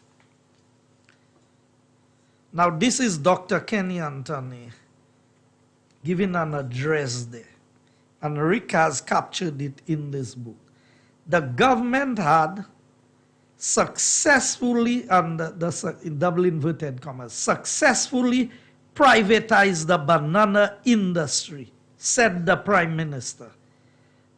Now, this is Dr. Kenny Anthony giving an address there. And Rick has captured it in this book. The government had successfully, and the double inverted commas, successfully privatize the banana industry, said the Prime Minister.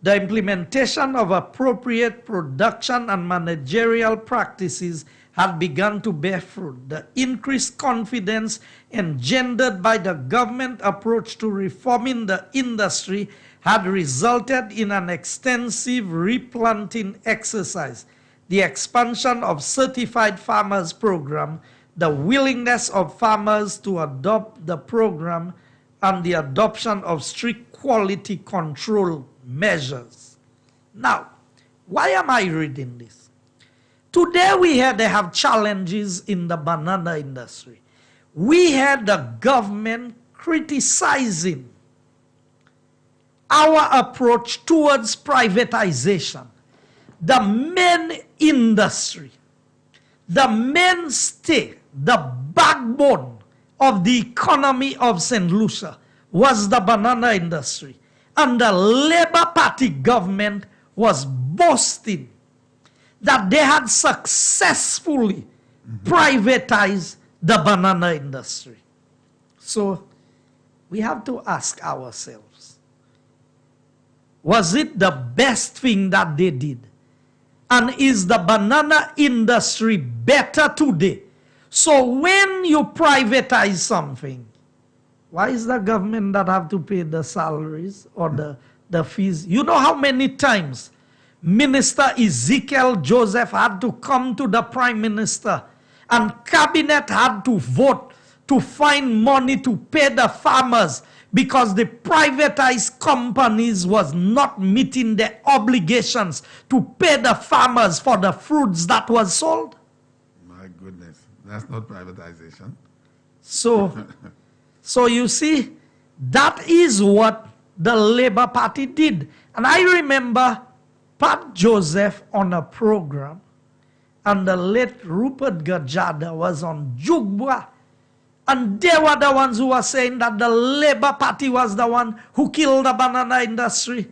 The implementation of appropriate production and managerial practices had begun to bear fruit. The increased confidence engendered by the government approach to reforming the industry had resulted in an extensive replanting exercise, the expansion of certified farmers program, the willingness of farmers to adopt the program, and the adoption of strict quality control measures. Now, why am I reading this? Today we hear they have challenges in the banana industry. We heard the government criticizing our approach towards privatization. The main industry, the mainstay, the backbone of the economy of St. Lucia was the banana industry. And the Labour Party government was boasting that they had successfully privatized the banana industry. So we have to ask ourselves, was it the best thing that they did? And is the banana industry better today? So when you privatize something, why is the government that have to pay the salaries or the fees? You know how many times Minister Ezekiel Joseph had to come to the Prime Minister and Cabinet had to vote to find money to pay the farmers because the privatized companies was not meeting their obligations to pay the farmers for the fruits that was sold? My goodness, that's not privatization. So you see, that is what the Labour Party did. And I remember Pat Joseph on a program, and the late Rupert Gajada was on Jugwa. And they were the ones who were saying that the Labour Party was the one who killed the banana industry.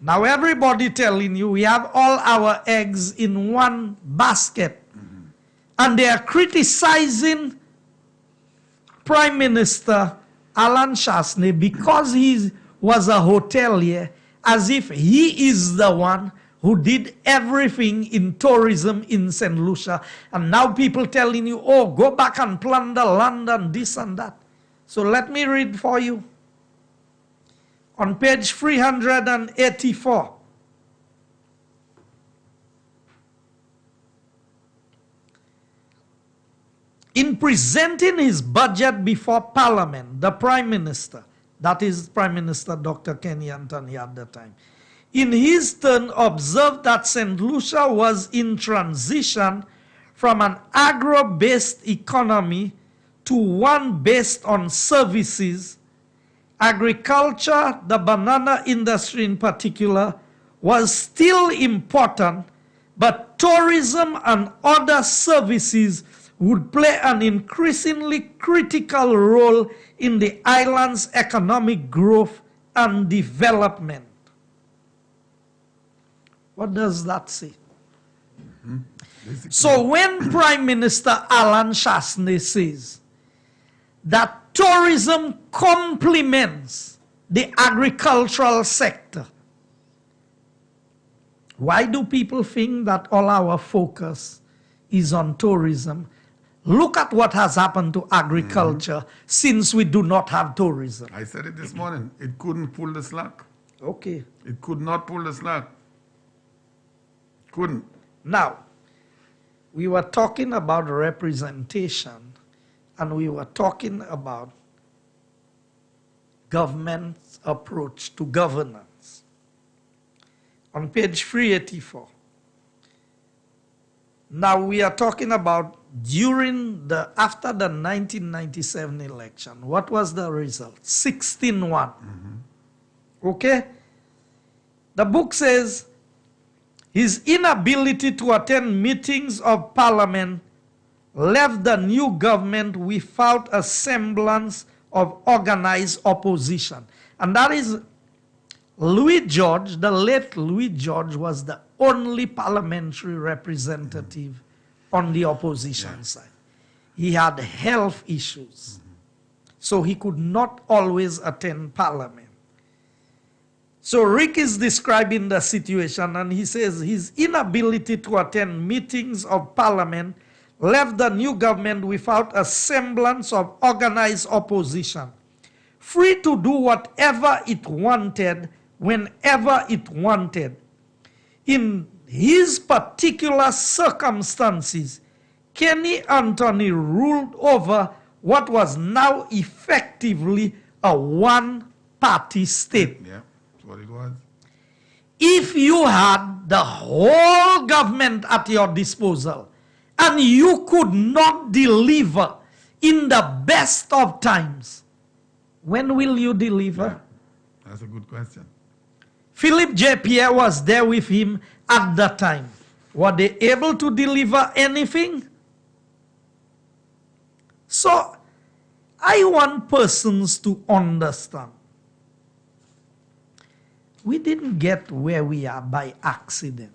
Now everybody telling you we have all our eggs in one basket. And they are criticizing Prime Minister Alan Shasney because he was a hotelier, as if he is the one who did everything in tourism in St. Lucia. And now people telling you, oh, go back and plan the land and this and that. So let me read for you. On page 384. In presenting his budget before Parliament, the Prime Minister, that is Prime Minister Dr. Kenny Anthony at the time, in his turn observed that St. Lucia was in transition from an agro-based economy to one based on services. Agriculture, the banana industry in particular, was still important, but tourism and other services would play an increasingly critical role in the island's economic growth and development. What does that say? So when Prime Minister Alan Shasney says that tourism complements the agricultural sector, why do people think that all our focus is on tourism? Look at what has happened to agriculture since we do not have tourism. I said it this morning. It couldn't pull the slack. Okay. It could not pull the slack. Couldn't. Now, we were talking about representation and we were talking about government's approach to governance. On page 384. Now we are talking about after the 1997 election. What was the result? 16-1. Okay? The book says, his inability to attend meetings of Parliament left the new government without a semblance of organized opposition. And that is Louis George, the late Louis George, was the only parliamentary representative on the opposition side. He had health issues. so he could not always attend Parliament. So Rick is describing the situation, and he says his inability to attend meetings of Parliament left the new government without a semblance of organized opposition, free to do whatever it wanted, whenever it wanted. In his particular circumstances, Kenny Anthony ruled over what was now effectively a one-party state. Yeah, that's what it was. If you had the whole government at your disposal and you could not deliver in the best of times, when will you deliver? Yeah, that's a good question. Philip J. Pierre was there with him at that time. Were they able to deliver anything? So, I want persons to understand. We didn't get where we are by accident.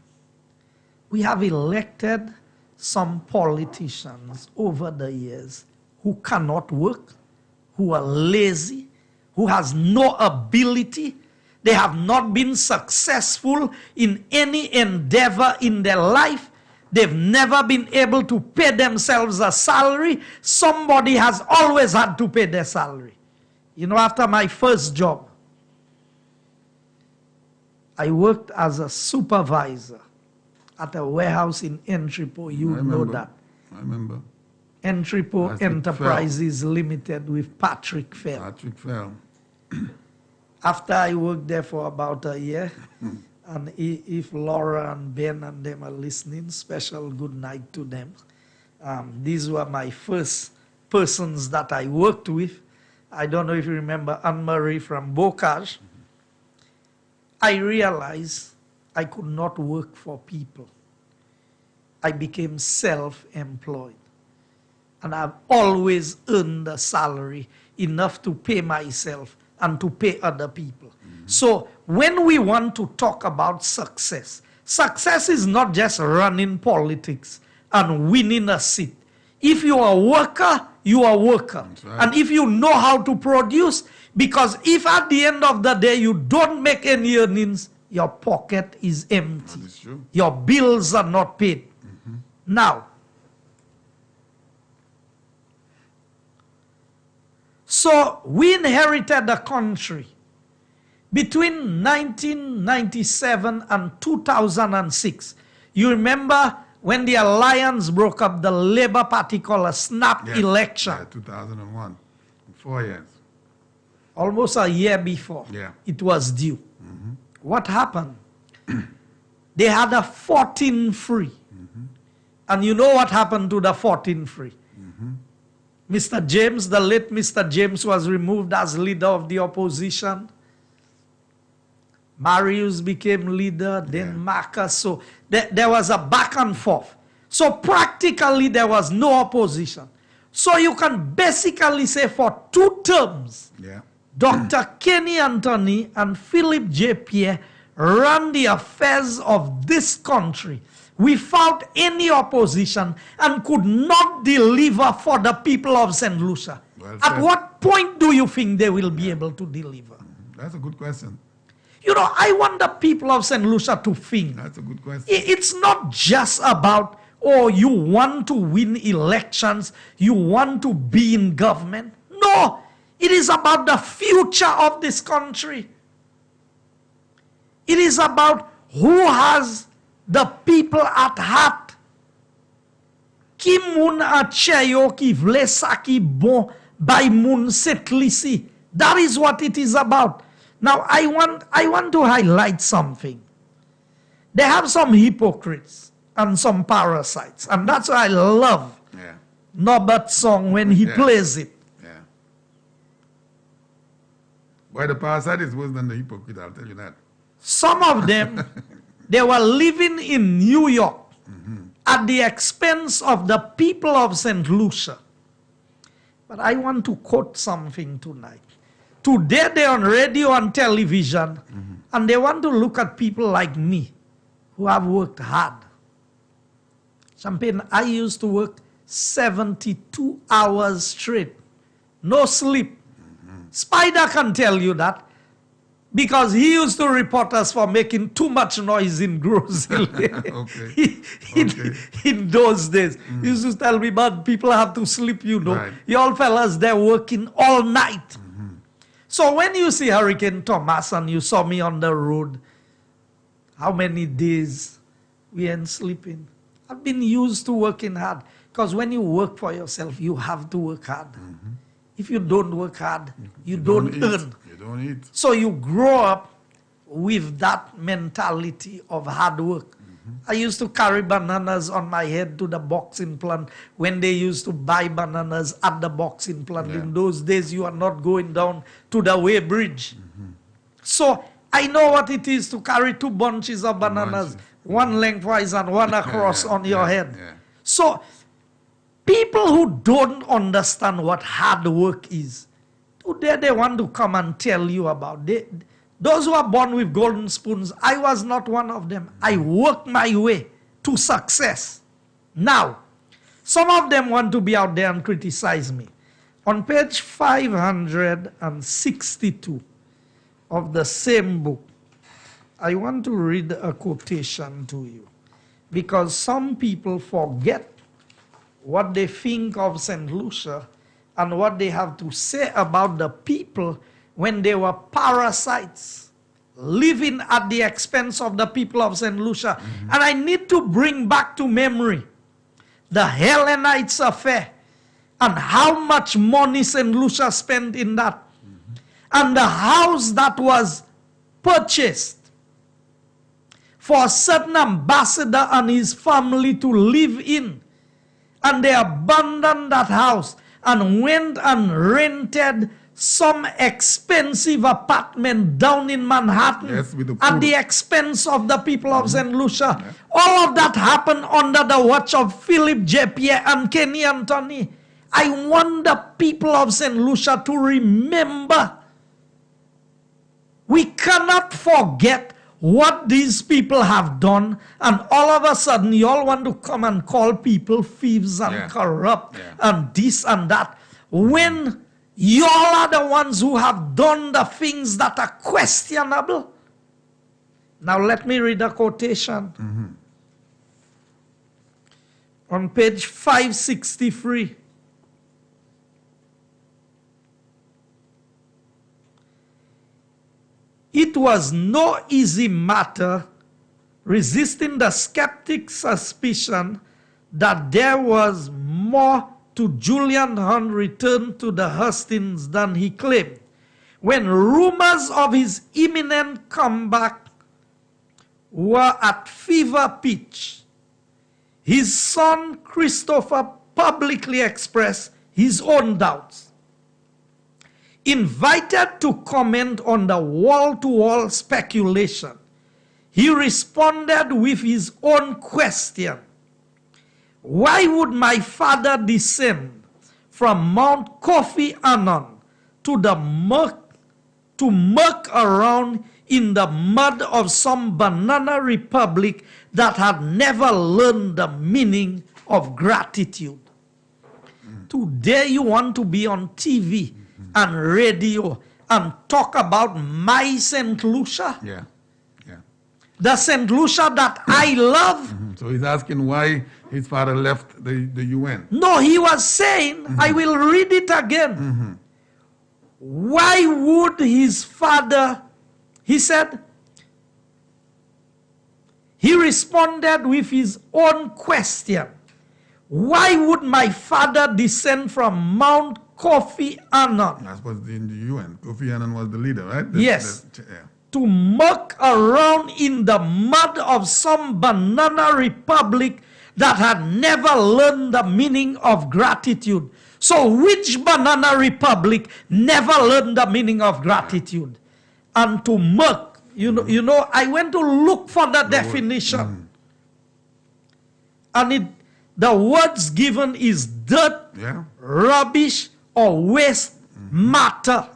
We have elected some politicians over the years who cannot work, who are lazy, who has no ability. They have not been successful in any endeavor in their life. They've never been able to pay themselves a salary. Somebody has always had to pay their salary. You know, after my first job, I worked as a supervisor at a warehouse in Entrepot. You know that. I remember. Entrepot Enterprises Limited with Patrick Fell. Patrick Fell. After I worked there for about a year, and if Laura and Ben and them are listening, special good night to them. These were my first persons that I worked with. I don't know if you remember Anne-Marie from Bocage. I realized I could not work for people. I became self-employed. And I've always earned a salary enough to pay myself and to pay other people. So when we want to talk about success, success is not just running politics and winning a seat. If you are a worker, you are a worker. Right. And if you know how to produce, because if at the end of the day you don't make any earnings, your pocket is empty. That is true. Your bills are not paid. Now, so we inherited a country between 1997 and 2006. You remember when the alliance broke up, the Labour Party called a snap election. Yeah, 2001. 4 years. Almost a year before it was due. What happened? They had a 14 free. And you know what happened to the 14 free? Mr. James, the late Mr. James, was removed as leader of the opposition. Marius became leader, then Marcus. So there was a back and forth. So practically there was no opposition. So you can basically say for 2 terms, Dr. Kenny Anthony and Philip J. Pierre ran the affairs of this country without any opposition and could not deliver for the people of St. Lucia. Well At said. what point do you think they will be able to deliver? That's a good question. You know, I want the people of St. Lucia to think. That's a good question. It's not just about, oh, you want to win elections, you want to be in government. No, it is about the future of this country. It is about who has the people at heart. Ki moun a cheyo ki vle sa ki bon bay moun setlisi. That is what it is about. Now I want to highlight something. They have some hypocrites and some parasites, and that's why I love Norbert's song when he plays it. Yeah. Boy, the parasite is worse than the hypocrite, I'll tell you that. Some of them, they were living in New York at the expense of the people of St. Lucia. But I want to quote something tonight. Today they're on radio and television, and they want to look at people like me who have worked hard. Champagne, I used to work 72 hours straight. No sleep. Spider can tell you that because he used to report us for making too much noise in Grosse Hill Okay. in, Okay. in those days. He used to tell me, but people have to sleep, you know. Right. Y'all fellas, they're working all night. So when you see Hurricane Thomas and you saw me on the road, how many days we ain't sleeping? I've been used to working hard. Because when you work for yourself, you have to work hard. If you don't work hard, you don't eat. earn. You don't eat. So you grow up with that mentality of hard work. I used to carry bananas on my head to the boxing plant when they used to buy bananas at the boxing plant. Yeah. In those days, you are not going down to the way bridge. So I know what it is to carry 2 bunches of bananas, bunches. one lengthwise and one across Yeah, on your yeah, head. yeah. So people who don't understand what hard work is, today they want to come and tell you about it. Those who are born with golden spoons, I was not one of them. I worked my way to success. Now, some of them want to be out there and criticize me. On page 562 of the same book, I want to read a quotation to you. Because some people forget what they think of St. Lucia and what they have to say about the people when they were parasites living at the expense of the people of St. Lucia. And I need to bring back to memory the Hellenites affair and how much money St. Lucia spent in that. And the house that was purchased for a certain ambassador and his family to live in. And they abandoned that house and went and rented some expensive apartment down in Manhattan Yes, with the at pool. the expense of the people of St. Lucia. All of that happened under the watch of Philip J. Pierre and Kenny Anthony. I want the people of St. Lucia to remember. We cannot forget what these people have done, and all of a sudden you all want to come and call people thieves and Yeah. corrupt Yeah. and this and that, when you all are the ones who have done the things that are questionable. Now let me read a quotation. On page 563. It was no easy matter resisting the skeptic's suspicion that there was more to Julian Hunt's return to the Hustings than he claimed. When rumors of his imminent comeback were at fever pitch, his son Christopher publicly expressed his own doubts. Invited to comment on the wall-to-wall speculation, he responded with his own question. Why would my father descend from Mount Kofi Annan to muck around in the mud of some banana republic that had never learned the meaning of gratitude? Today you want to be on TV and radio and talk about my St. Lucia? Yeah. Yeah. The St. Lucia that I love? So he's asking why his father left the UN. No, he was saying, I will read it again. Why would his father, he said, he responded with his own question. Why would my father descend from Mount Kofi Annan? That was in the UN. Kofi Annan was the leader, right? Yes. Yeah. To muck around in the mud of some banana republic that had never learned the meaning of gratitude. So which banana republic never learned the meaning of gratitude? And to muck, you know, I went to look for the definition. And the words given is dirt, Yeah. rubbish, or waste matter.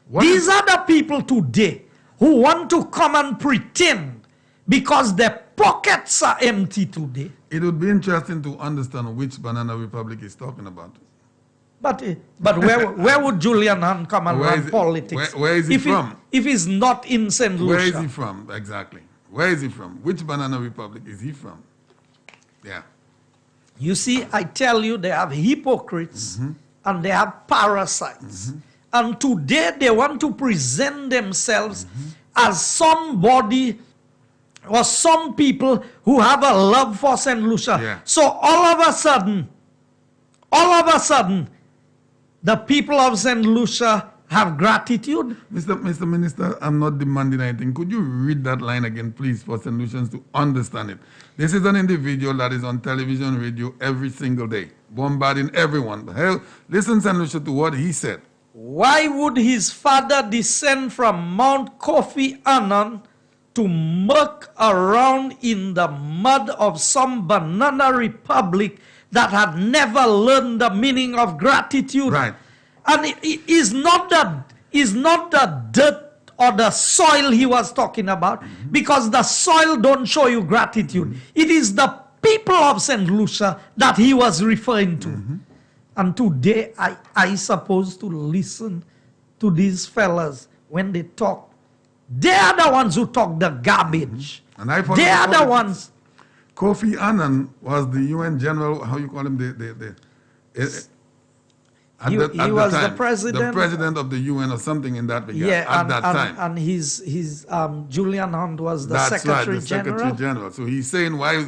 What These are the people today who want to come and pretend because their pockets are empty today. It would be interesting to understand which banana republic he's talking about. But where would Julian Hunt come and run politics? Where is he from? If he's not in St. Lucia. Where is he from, exactly? Where is he from? Which banana republic is he from? Yeah. You see, I tell you, they have hypocrites and they have parasites. And today they want to present themselves as somebody or some people who have a love for St. Lucia. Yeah. So all of a sudden, the people of St. Lucia have gratitude. Mr. Minister, I'm not demanding anything. Could you read that line again, please, for St. Lucians to understand it? This is an individual that is on television, radio every single day, bombarding everyone. Hell, listen, St. Lucia, to what he said. Why would his father descend from Mount Kofi Annan to muck around in the mud of some banana republic that had never learned the meaning of gratitude? Right. And it is not the dirt or the soil he was talking about, because the soil don't show you gratitude. It is the people of St. Lucia that he was referring to. And today I supposed to listen to these fellas when they talk. They are the ones who talk the garbage. And I they are the ones. Kofi Annan was the UN general, how you call him, He was the president. The president of the UN or something in that regard at that time. And his Julian Hunt was the That's Secretary right, the General. Secretary General. So he's saying, why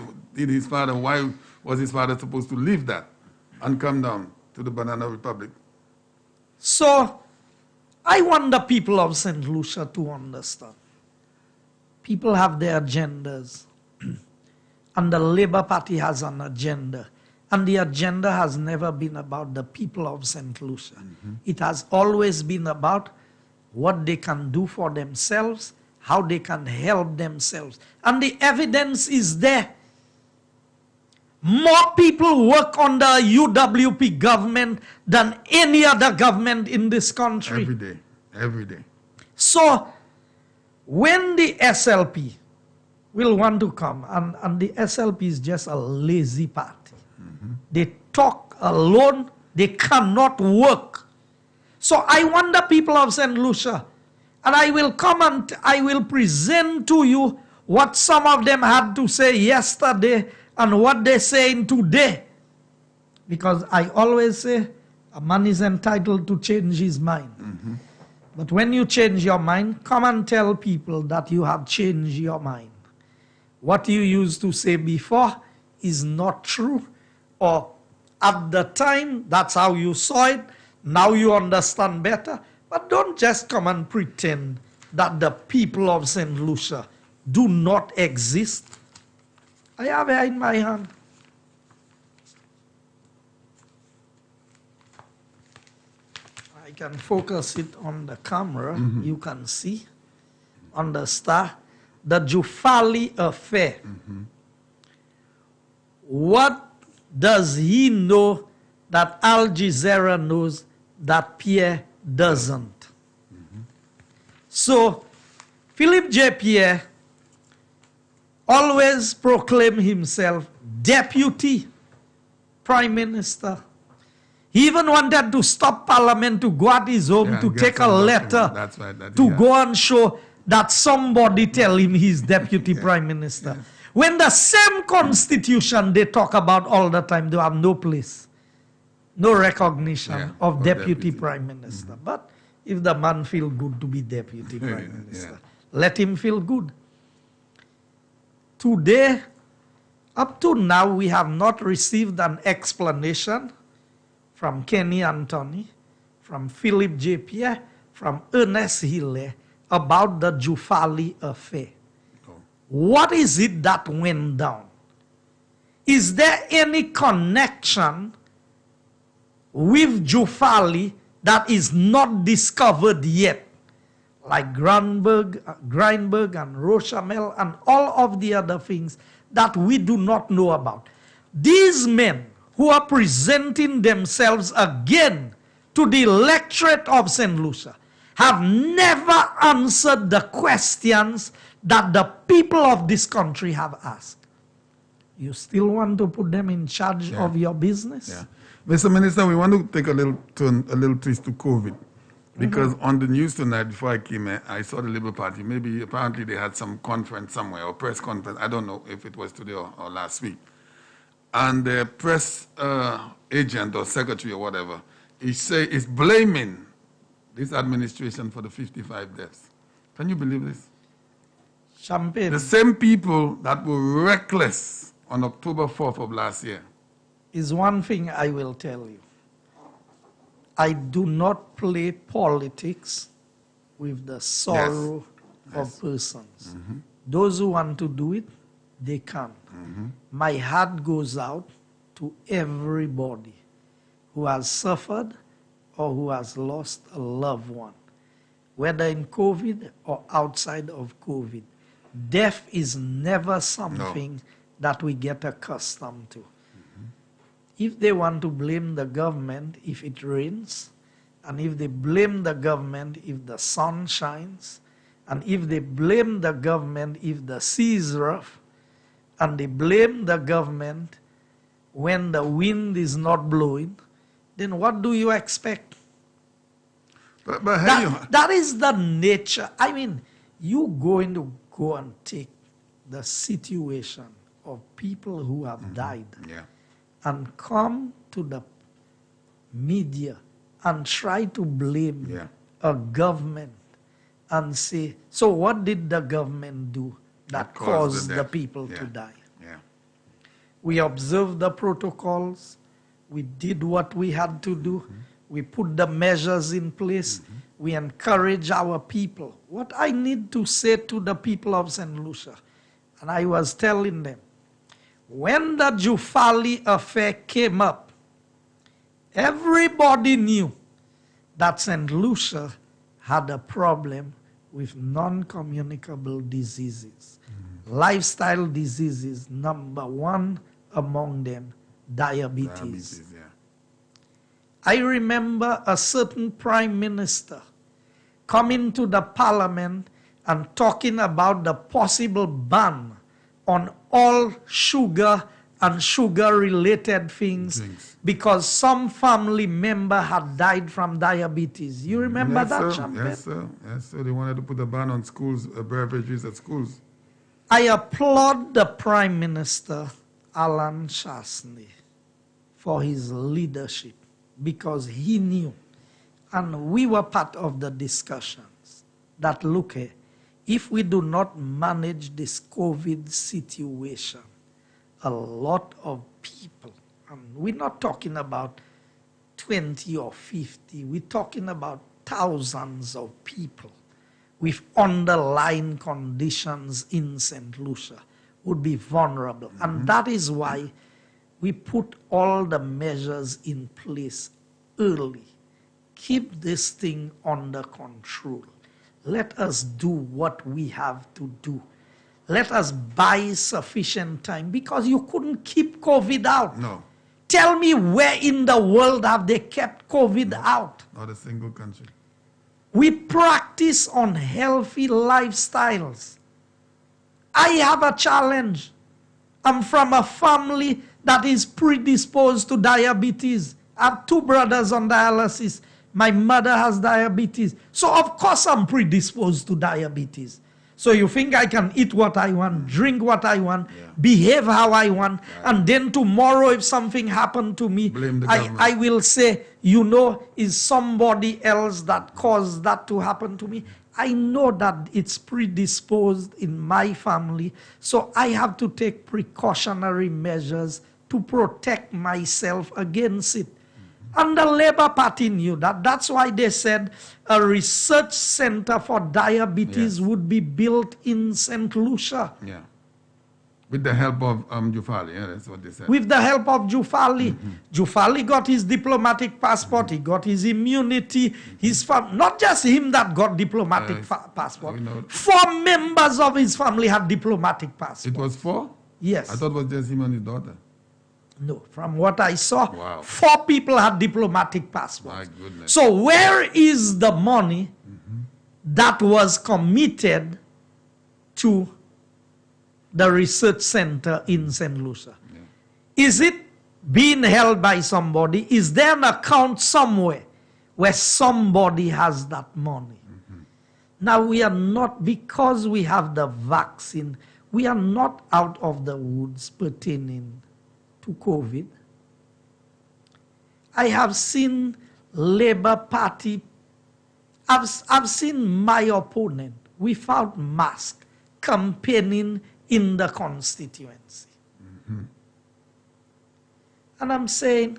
was his father supposed to leave that and come down to the Banana Republic? So I want the people of St. Lucia to understand. People have their agendas. And the Labour Party has an agenda. And the agenda has never been about the people of St. Lucia. It has always been about what they can do for themselves, how they can help themselves. And the evidence is there. More people work under UWP government than any other government in this country. Every day. Every day. So, when the SLP will want to come, and the SLP is just a lazy party. They talk alone, they cannot work. So I want the people of St. Lucia, and I will come and I will present to you what some of them had to say yesterday and what they're saying today. Because I always say, a man is entitled to change his mind. But when you change your mind, come and tell people that you have changed your mind. What you used to say before is not true, or at the time, that's how you saw it. Now you understand better. But don't just come and pretend that the people of St. Lucia do not exist. I have it in my hand. I can focus it on the camera. You can see on the star. The Jufali affair. What does he know that Al Jazeera knows that Pierre doesn't? So, Philip J. Pierre always proclaimed himself Deputy Prime Minister. He even wanted to stop Parliament to go at his home to take a letter to go and show that somebody tell him he's Deputy Prime Minister. When the same constitution they talk about all the time, they have no place, no recognition of Deputy Prime Minister. But if the man feel good to be Deputy Prime Minister, let him feel good. Today, up to now, we have not received an explanation from Kenny Anthony, from Philip J. Pierre, from Ernest Hille about the Jufali affair. What is it that went down? Is there any connection with Jufali that is not discovered yet? Like Grindberg and Rochamel and all of the other things that we do not know about. These men who are presenting themselves again to the electorate of St. Lucia have never answered the questions that the people of this country have asked. You still want to put them in charge Yeah. of your business? Yeah. Mr. Minister, we want to take a little turn, a little twist to COVID. Because on the news tonight, before I came in, I saw the Labour Party. Maybe apparently they had some conference somewhere, or press conference. I don't know if it was today or last week. And the press agent or secretary or whatever, is blaming this administration for the 55 deaths. Can you believe this? Champagne. The same people that were reckless on October 4th of last year. Is one thing I will tell you. I do not play politics with the sorrow of persons. Those who want to do it, they can. My heart goes out to everybody who has suffered or who has lost a loved one, whether in COVID or outside of COVID. Death is never something that we get accustomed to. If they want to blame the government if it rains, and if they blame the government if the sun shines, and if they blame the government if the sea is rough, and they blame the government when the wind is not blowing, then what do you expect? But That is the nature. I mean, you're going to go and take the situation of people who have died and come to the media and try to blame a government and say, so what did the government do that caused the people to die? We observed the protocols. We did what we had to do. We put the measures in place. We encourage our people. What I need to say to the people of St. Lucia, and I was telling them, when the Jufali affair came up, everybody knew that St. Lucia had a problem with non-communicable diseases. Lifestyle diseases, number one among them, diabetes. I remember a certain prime minister coming to the parliament and talking about the possible ban on all sugar and sugar-related things because some family member had died from diabetes. You remember that, Champagne? Yes, sir. Yes, sir. They wanted to put a ban on schools, beverages at schools. I applaud the Prime Minister, Alan Chasney, for his leadership because he knew, and we were part of the discussions, that look, if we do not manage this COVID situation, a lot of people, and we're not talking about 20 or 50, we're talking about thousands of people with underlying conditions in St. Lucia would be vulnerable. And that is why we put all the measures in place early. Keep this thing under control. Let us do what we have to do. Let us buy sufficient time because you couldn't keep COVID out. No. Tell me where in the world have they kept COVID out? Not a single country. We practice unhealthy lifestyles. I have a challenge. I'm from a family that is predisposed to diabetes. I have two brothers on dialysis. My mother has diabetes. So of course I'm predisposed to diabetes. So you think I can eat what I want, drink what I want, behave how I want, and then tomorrow if something happened to me, I will say, you know, is somebody else that caused that to happen to me? I know that it's predisposed in my family, so I have to take precautionary measures to protect myself against it. And the Labour Party knew that. That's why they said a research center for diabetes would be built in St. Lucia. Yeah. With the help of Jufali, that's what they said. With the help of Jufali. Jufali got his diplomatic passport, he got his immunity, his not just him that got diplomatic passport. 4 members of his family had diplomatic passports. It was 4? Yes. I thought it was just him and his daughter. No, from what I saw, 4 people had diplomatic passports. My goodness. So where is the money that was committed to the research center in St. Lucia? Is it being held by somebody? Is there an account somewhere where somebody has that money? Now we are not, because we have the vaccine, we are not out of the woods pertaining to COVID. I have seen Labour Party, I've seen my opponent without mask campaigning in the constituency. And I'm saying,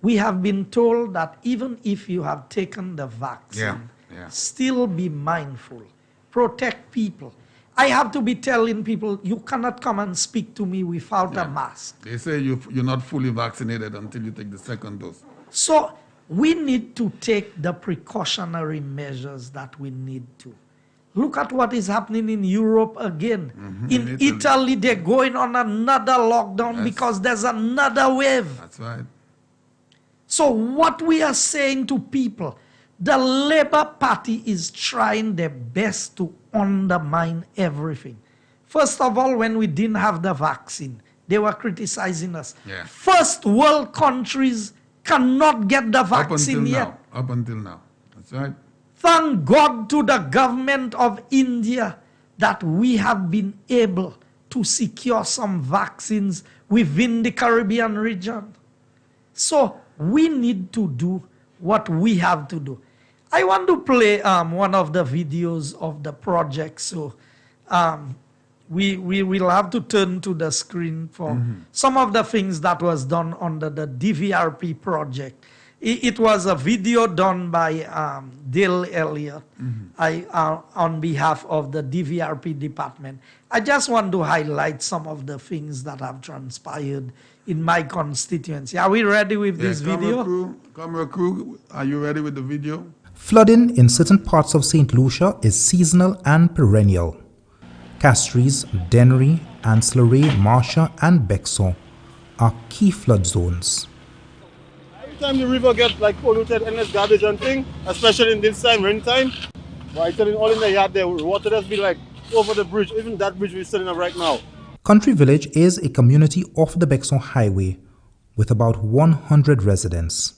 we have been told that even if you have taken the vaccine, still be mindful, protect people. I have to be telling people, you cannot come and speak to me without a mask. They say you're not fully vaccinated until you take the second dose. So we need to take the precautionary measures that we need to. Look at what is happening in Europe again. In Italy, they're going on another lockdown because there's another wave. That's right. So what we are saying to people, the Labour Party is trying their best to undermine everything. First of all, when we didn't have the vaccine, they were criticizing us. First world countries cannot get the vaccine yet. Up until now. That's right. Thank God to the government of India that we have been able to secure some vaccines within the Caribbean region. So we need to do what we have to do. I want to play one of the videos of the project. So we will have to turn to the screen for some of the things that was done under the DVRP project. It was a video done by Dale Elliott on behalf of the DVRP department. I just want to highlight some of the things that have transpired in my constituency. Are we ready with this video? Camera crew, are you ready with the video? Flooding in certain parts of St. Lucia is seasonal and perennial. Castries, Dennery, Ancillary, Marcia and Bexon are key flood zones. Every time the river gets like polluted, endless garbage and thing, especially in this time, rain time, I tell you, all in the yard there, water just be like over the bridge, even that bridge we're sitting on right now. Country Village is a community off the Bexon Highway with about 100 residents.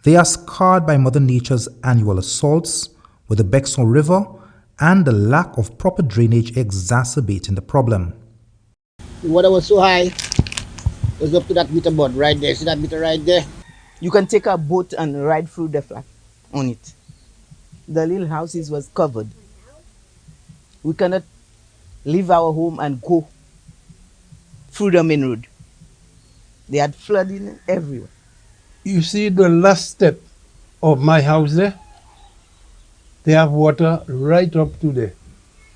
They are scarred by Mother Nature's annual assaults, with the Bexon River and the lack of proper drainage exacerbating the problem. The water was so high, it was up to that meter board right there. See that meter right there? You can take a boat and ride through the flat on it. The little houses was covered. We cannot leave our home and go through the main road. They had flooding everywhere. You see the last step of my house there? They have water right up to there.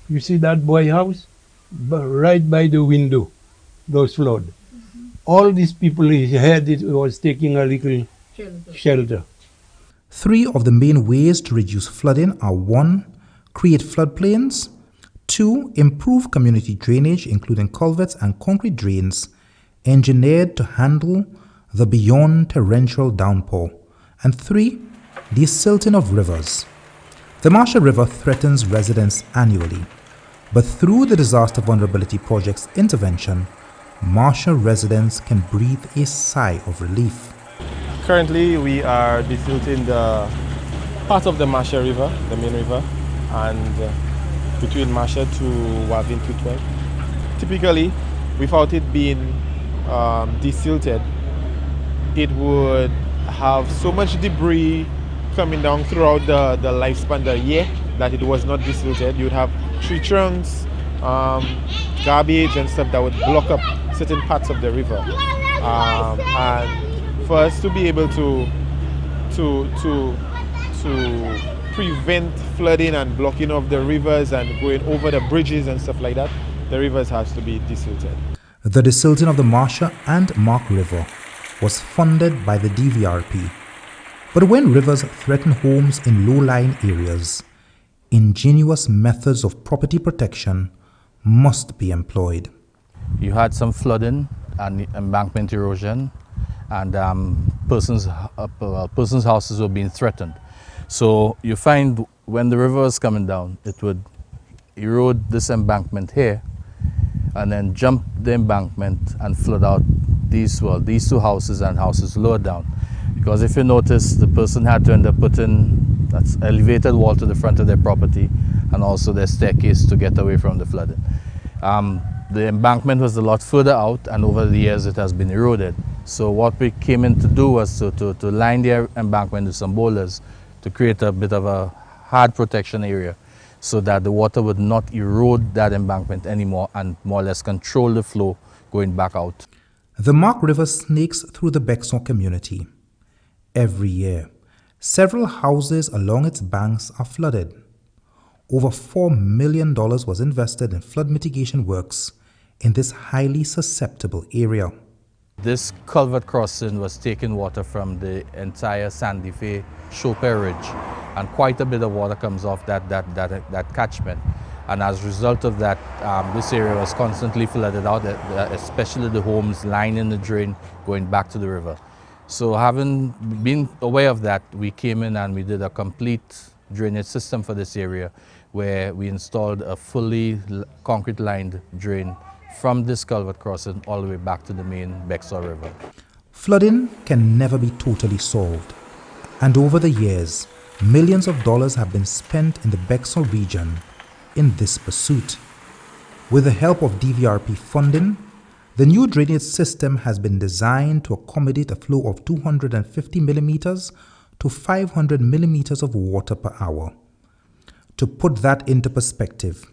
You see that boy house? Right by the window, those flood. All these people here was taking a little shelter. Three of the main ways to reduce flooding are: 1. Create floodplains; 2. Improve community drainage, including culverts and concrete drains engineered to handle the beyond torrential downpour; and 3. Desilting of rivers. The Marcia River threatens residents annually, but through the Disaster Vulnerability Project's intervention, Marcia residents can breathe a sigh of relief. Currently, we are desilting the part of the Marcia River, the main river, and between Marcia to Wavin 212. Typically, without it being desilted, it would have so much debris coming down throughout the lifespan, the year that it was not desilted. You would have tree trunks, garbage and stuff that would block up certain parts of the river. And for us to be able to prevent flooding and blocking of the rivers and going over the bridges and stuff like that, the rivers has to be desilted. The desilting of the Marcia and Mark River was funded by the DVRP. But when rivers threaten homes in low-lying areas, ingenious methods of property protection must be employed. You had some flooding and embankment erosion, and persons' houses were being threatened. So you find when the river is coming down, it would erode this embankment here, and then jump the embankment and flood out these two houses and houses lower down. Because if you notice, the person had to end up putting that's elevated wall to the front of their property and also their staircase to get away from the flooding. The embankment was a lot further out, and over the years it has been eroded. So what we came in to do was to line the embankment with some boulders to create a bit of a hard protection area so that the water would not erode that embankment anymore and more or less control the flow going back out. The Mark River snakes through the Bexon community. Every year, several houses along its banks are flooded. Over $4 million was invested in flood mitigation works in this highly susceptible area. This culvert crossing was taking water from the entire Sandy Fe Chopin Ridge, and quite a bit of water comes off that catchment. And as a result of that, this area was constantly flooded out, especially the homes lining the drain going back to the river. So having been aware of that, we came in and we did a complete drainage system for this area where we installed a fully concrete lined drain from this culvert crossing all the way back to the main Bexar River. Flooding can never be totally solved, and over the years, millions of dollars have been spent in the Bexar region in this pursuit. With the help of DVRP funding, the new drainage system has been designed to accommodate a flow of 250 millimeters to 500 millimeters of water per hour. To put that into perspective,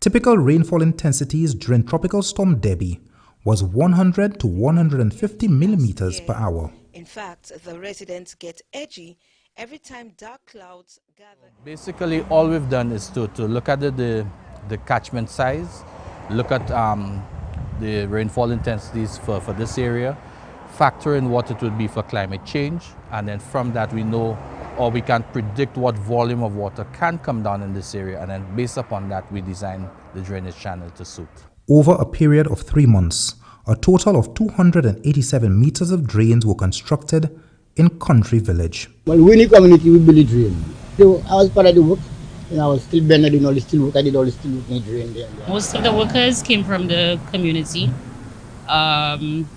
typical rainfall intensities during Tropical Storm Debbie was 100 to 150 millimeters per hour. In fact, the residents get edgy every time dark clouds gather. Basically, all we've done is to look at the catchment size, look at the rainfall intensities for this area, factor in what it would be for climate change, and then from that we know, or we can predict what volume of water can come down in this area, and then based upon that we design the drainage channel to suit. Over a period of 3 months, a total of 287 meters of drains were constructed in Country Village. Well, we in the community, we build a drain. So I was part of the work, and I was still Bernard doing all the still work. I did all the still work in the drain there. Most of the workers came from the community,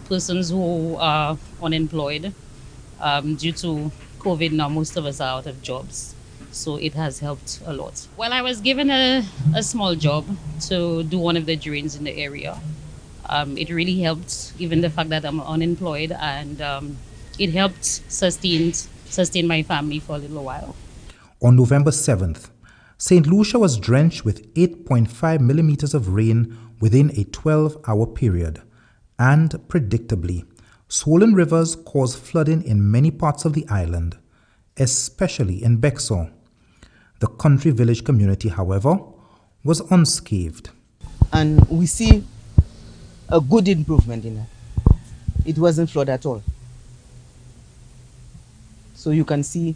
persons who are unemployed. Due to COVID now, most of us are out of jobs. So it has helped a lot. Well, I was given a small job to do one of the drains in the area. It really helped, given the fact that I'm unemployed, and it helped sustain my family for a little while. On November 7th, St. Lucia was drenched with 8.5 millimeters of rain within a 12-hour period, and predictably, swollen rivers caused flooding in many parts of the island, especially in Bexar. The Country Village community, however, was unscathed. And we see a good improvement in that. It wasn't flood at all. So you can see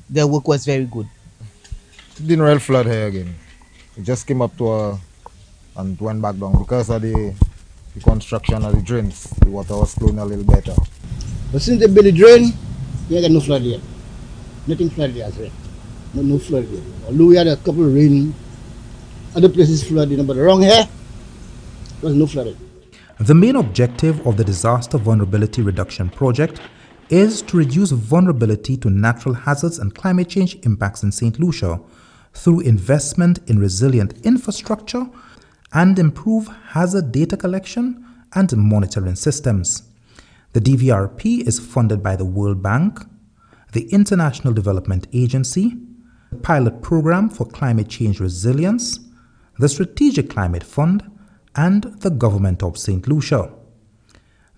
their work was very good. It didn't really flood here again. It just came up to and went back down because of the construction of the drains. The water was flowing a little better. But since they built the drain, we got no flood yet. Nothing flooded as well. No flood yet. Although we had a couple of rain, other places flooded, but around here, there was no flooding. The main objective of the Disaster Vulnerability Reduction Project is to reduce vulnerability to natural hazards and climate change impacts in St. Lucia through investment in resilient infrastructure and improve hazard data collection and monitoring systems. The DVRP is funded by the World Bank, the International Development Agency, the Pilot Program for Climate Change Resilience, the Strategic Climate Fund, and the Government of St. Lucia.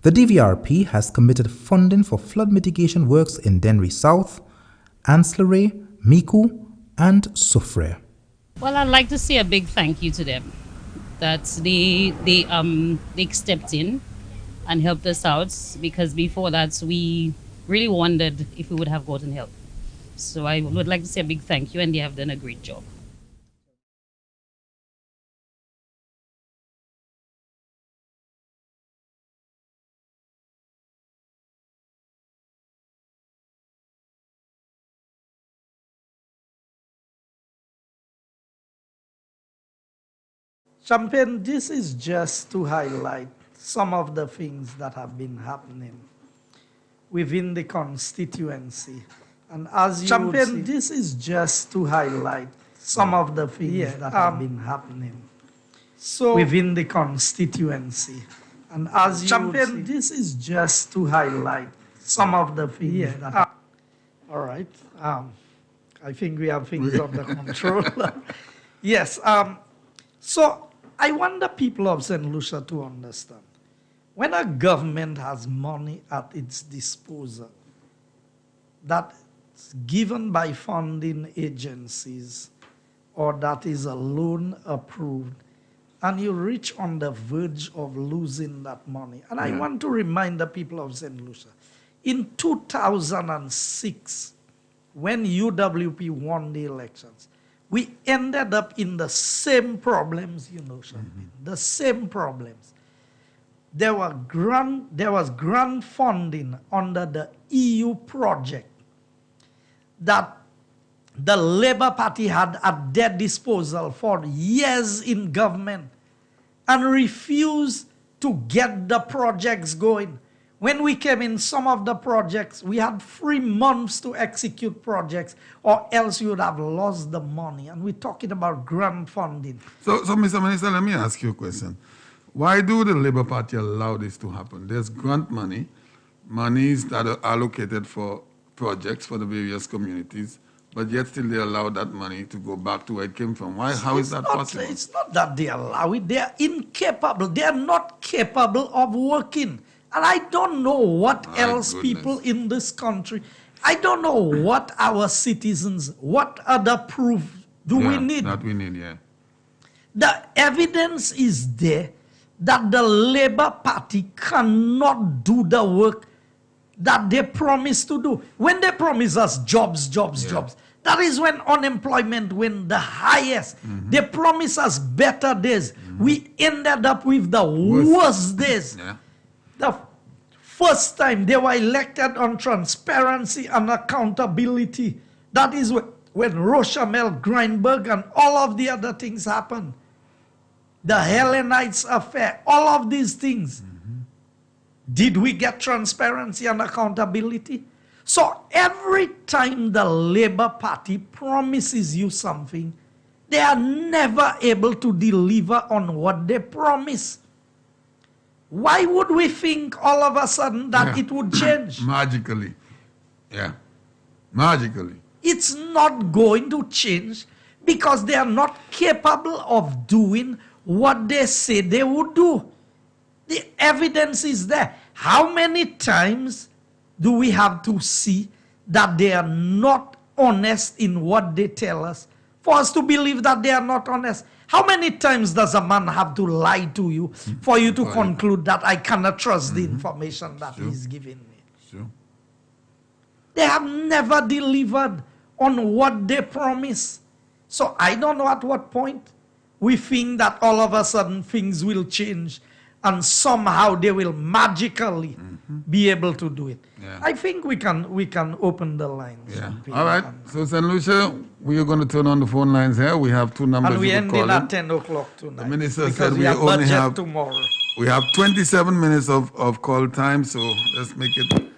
The DVRP has committed funding for flood mitigation works in Dennery South, Ancillary, Miku, and Soufrière. Well, I'd like to say a big thank you to them that they stepped in and helped us out, because before that we really wondered if we would have gotten help. So I would like to say a big thank you, and they have done a great job. Champion, this is just to highlight some of the things that have been happening within the constituency. And as you Champion, this is just to highlight some of the things that have been happening within the constituency. And as you Champion, this is just to highlight some of the things that have. All right. I think we have things under control. Yes. So I want the people of St. Lucia to understand. When a government has money at its disposal that's given by funding agencies or that is a loan approved, and you reach on the verge of losing that money. And I want to remind the people of St. Lucia, in 2006, when UWP won the elections, we ended up in the same problems, Champagne, the same problems. There was grant funding under the EU project that the Labour Party had at their disposal for years in government and refused to get the projects going. When we came in, some of the projects, we had 3 months to execute projects, or else you would have lost the money. And we're talking about grant funding. So Mr. Minister, let me ask you a question. Why do the Labour Party allow this to happen? There's grant money, monies that are allocated for projects for the various communities, but yet still they allow that money to go back to where it came from. Why? How is that possible? It's not that they allow it. They are incapable. They are not capable of working. And I don't know what else people in this country, I don't know what our citizens, what other proof do we need? That we need, The evidence is there that the Labour Party cannot do the work that they promised to do. When they promise us jobs, jobs, that is when unemployment went the highest. They promise us better days. We ended up with the worst days. The first time they were elected on transparency and accountability, that is when Rochamel, Greinberg, and all of the other things happened. The Hellenites affair, all of these things. Did we get transparency and accountability? So every time the Labour Party promises you something, they are never able to deliver on what they promise. Why would we think all of a sudden that it would change? Magically. Magically. It's not going to change because they are not capable of doing what they say they would do. The evidence is there. How many times do we have to see that they are not honest in what they tell us for us to believe that they are not honest? How many times does a man have to lie to you for you to conclude that I cannot trust the information that he's giving me? They have never delivered on what they promise. So I don't know at what point we think that all of a sudden things will change and somehow they will magically be able to do it. I think we can open the lines. All right. So St. Lucia, we are going to turn on the phone lines here. We have 2 numbers. And we end in at 10 o'clock tonight. The minister said we only have tomorrow. We have 27 minutes of call time, so let's make it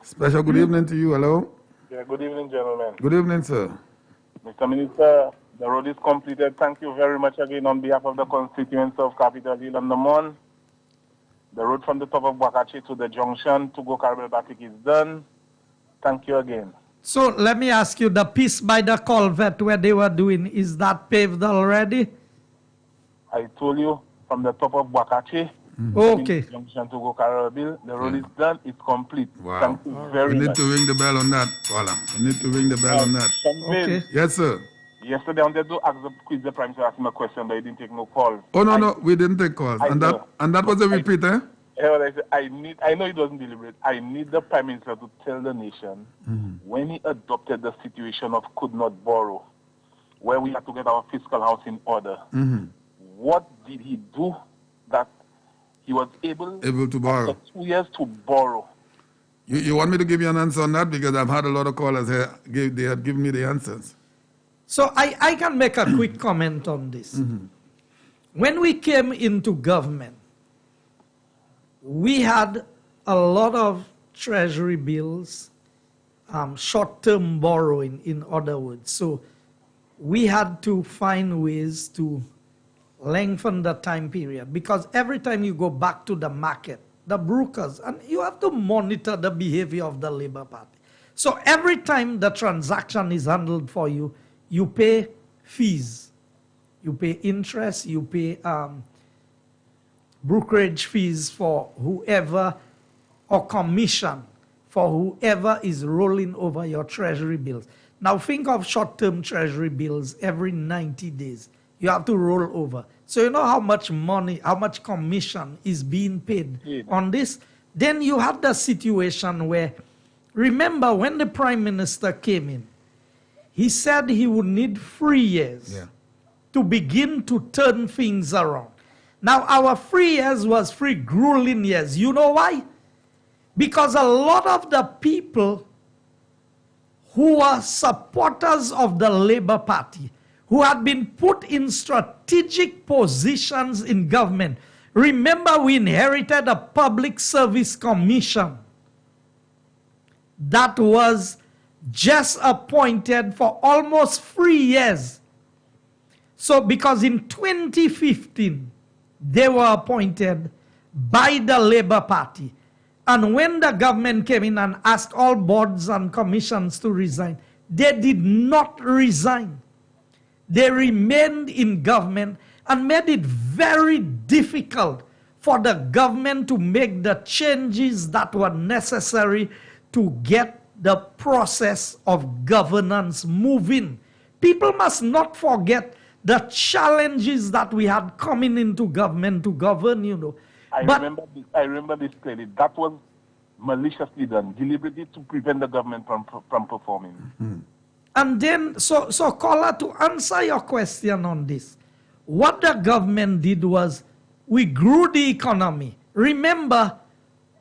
special. Good evening to you. Hello. Yeah, good evening, gentlemen. Good evening, sir. Mr. Minister, the road is completed. Thank you very much again on behalf of the constituents of Capitol Hill and the Mon. The road from the top of Bwakache to the junction to go Carmel Batik is done. Thank you again. So let me ask you, the piece by the culvert where they were doing, is that paved already? I told you, from the top of Bwakache Okay. junction to go Carmel, the road is done. It's complete. Wow. Thank you very We need much. to ring the bell on that. Voila. We need to ring the bell on that. Okay. Yes, sir. Yesterday, I wanted to ask the Prime Minister ask him a question, but he didn't take no call. Oh, no, we didn't take calls. And that was a repeat, eh? I know it wasn't deliberate. I need the Prime Minister to tell the nation when he adopted the situation of could not borrow, where we had to get our fiscal house in order, what did he do that he was able to borrow after 2 years to borrow? You want me to give you an answer on that? Because I've had a lot of callers here. They had given me the answers. So I can make a quick comment on this. When we came into government, we had a lot of treasury bills, short-term borrowing, in other words. So we had to find ways to lengthen the time period, because every time you go back to the market, the brokers, and you have to monitor the behavior of the Labour Party. So every time the transaction is handled for you, you pay fees. You pay interest, you pay brokerage fees for whoever, or commission for whoever is rolling over your treasury bills. Now think of short-term treasury bills every 90 days. You have to roll over. So you know how much money, how much commission is being paid on this? Then you had the situation where, remember when the Prime Minister came in, he said he would need 3 years to begin to turn things around. Now our 3 years was 3 grueling years. You know why? Because a lot of the people who are supporters of the Labour Party, who had been put in strategic positions in government. Remember, we inherited a public service commission that was just appointed for almost 3 years. So because in 2015, they were appointed by the Labour Party. And when the government came in and asked all boards and commissions to resign, they did not resign. They remained in government and made it very difficult for the government to make the changes that were necessary to get the process of governance moving. People must not forget the challenges that we had coming into government to govern, you know. I remember this clearly. That was maliciously done, deliberately to prevent the government from performing. Mm-hmm. And then, so caller, to answer your question on this, what the government did was, we grew the economy. Remember,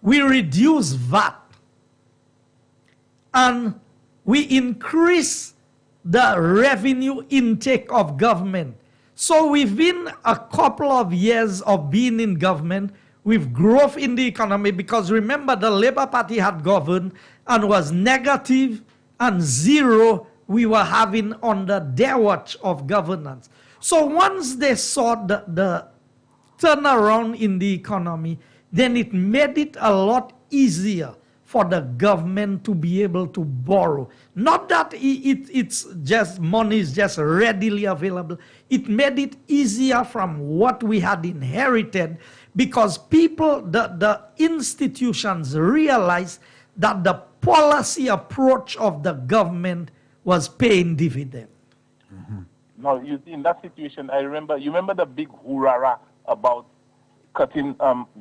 we reduced VAT. And we increased the revenue intake of government. So within a couple of years of being in government, with growth in the economy, because remember, the Labour Party had governed and was negative and zero we were having under their watch of governance. So once they saw the turnaround in the economy, then it made it a lot easier for the government to be able to borrow. Not that it's just money is just readily available. It made it easier from what we had inherited, because people, the institutions realized that the policy approach of the government was paying dividend. Mm-hmm. Now, in that situation, you remember the big hoorah about cutting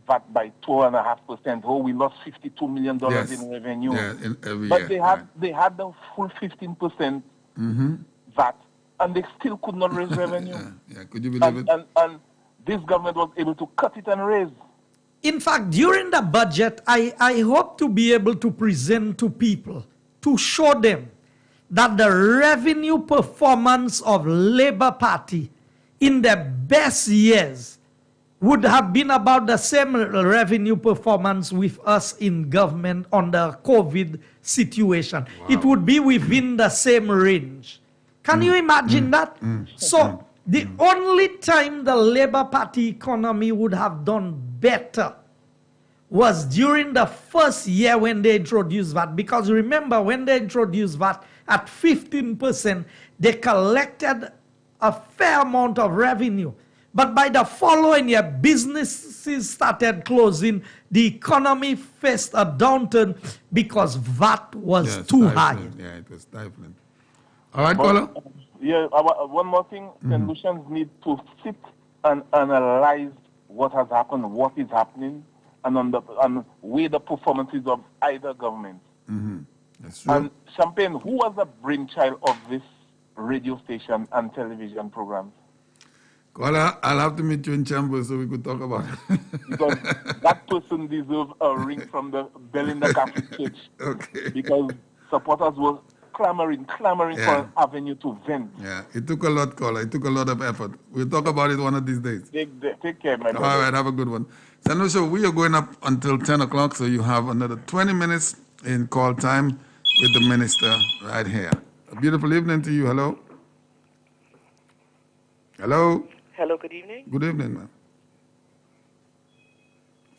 VAT by 2.5%. Oh, we lost $52 million in revenue. Yeah, every but year, they had the full 15% mm-hmm. VAT, and they still could not raise revenue. Yeah, could you believe it? And this government was able to cut it and raise. In fact, during the budget, I hope to be able to present to people, to show them that the revenue performance of Labour Party in the best years would have been about the same revenue performance with us in government on the COVID situation. Wow. It would be within the same range. Can you imagine that? So the only time the Labour Party economy would have done better was during the first year when they introduced VAT. Because remember, when they introduced VAT at 15%, they collected a fair amount of revenue. But by the following year, businesses started closing. The economy faced a downturn because VAT was too high. Yeah, it was stifling. All right, caller? Yeah, one more thing. Solutions need to sit and analyze what has happened, what is happening, and weigh the performances of either government. That's true. And Champagne, who was the brainchild of this radio station and television program? Caller, I'll have to meet you in chambers so we could talk about it. Because that person deserves a ring from the bell in the Catholic Church. Okay. Because supporters were clamoring for Yeah. an avenue to vent. Yeah, it took a lot, caller. It took a lot of effort. We'll talk about it one of these days. Take care, my All brother. right, have a good one. Sanusha, we are going up until 10 o'clock, so you have another 20 minutes in call time with the minister right here. A beautiful evening to you. Hello. Hello. Hello, good evening. Good evening, ma'am.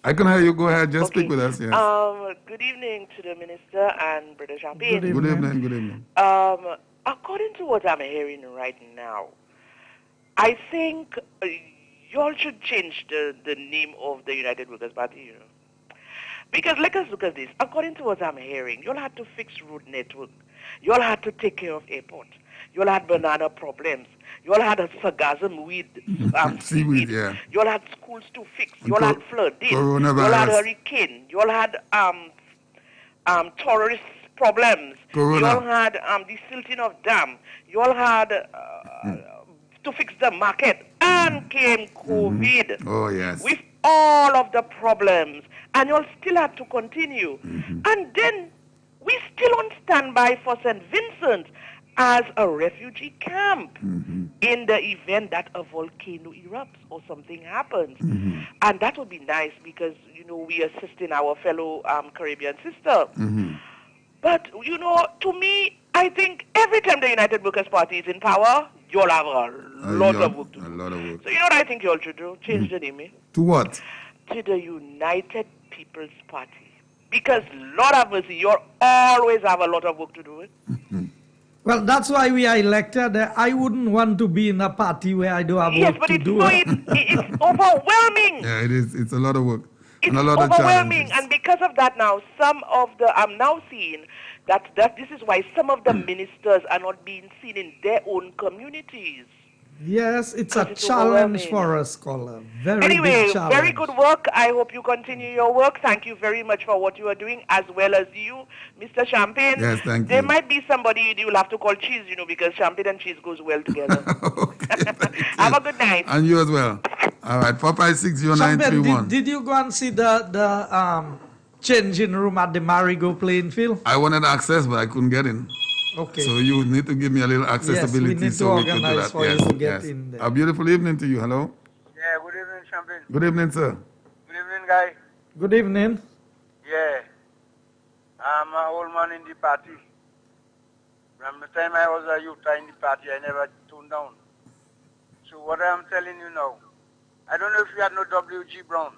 I can hear you. Go ahead. Just speak with us. Yes. Good evening to the minister and Brother Champagne. Good evening. Good evening. According to what I'm hearing right now, I think y'all should change the name of the United Workers Party, you know. Because let us look at this. According to what I'm hearing, y'all had to fix road network. Y'all had to take care of airport. Y'all had banana problems. Y'all had a sargassum weed, Seaweed, yeah. Y'all had schools to fix. Y'all had flooding. Coronavirus. Y'all had hurricane. Y'all had terrorist problems. Corona. Y'all had the silting of dam. Y'all had to fix the market. And came COVID. Oh, yes. With all of the problems. And y'all still had to continue. And then we still on standby for St. Vincent as a refugee camp in the event that a volcano erupts or something happens. And that would be nice because, you know, we assisting our fellow Caribbean sister. But, you know, to me, I think every time the United Workers Party is in power, you'll have a lot of work to do. A lot of work. So you know what I think you all should do? Change the name, eh? To what? To the United People's Party. Because, Lord have mercy, you'll always have a lot of work to do. Well, that's why we are elected. I wouldn't want to be in a party where I don't have Yes, work but to it's, do. so it's overwhelming. Yeah, it is. It's a lot of work. It's and a lot of overwhelming. challenges. And because of that now, I'm now seeing that this is why some of the ministers are not being seen in their own communities. Yes, it's a It's challenge overwhelming. for us, caller. Very Anyway, big challenge. very good work. I hope you continue your work. Thank you very much for what you are doing, as well as you, Mr. Champagne. Yes, thank There you. might be somebody you'll have to call Cheese, you know, because champagne and cheese goes well together. Have a good night. And you as well. All right, 4560931. Champagne, did you go and see the changing room at the Marigo playing field? I wanted access, but I couldn't get in. Okay. So you need to give me a little accessibility need to so we can do organize that. for you Yes, to get yes. in there. A beautiful evening to you. Hello. Yeah, good evening, Champagne. Good evening, sir. Good evening, guy. Good evening. Yeah. I'm an old man in the party. From the time I was a youth in the party, I never tuned down. So what I'm telling you now, I don't know if you had no W.G. Brown.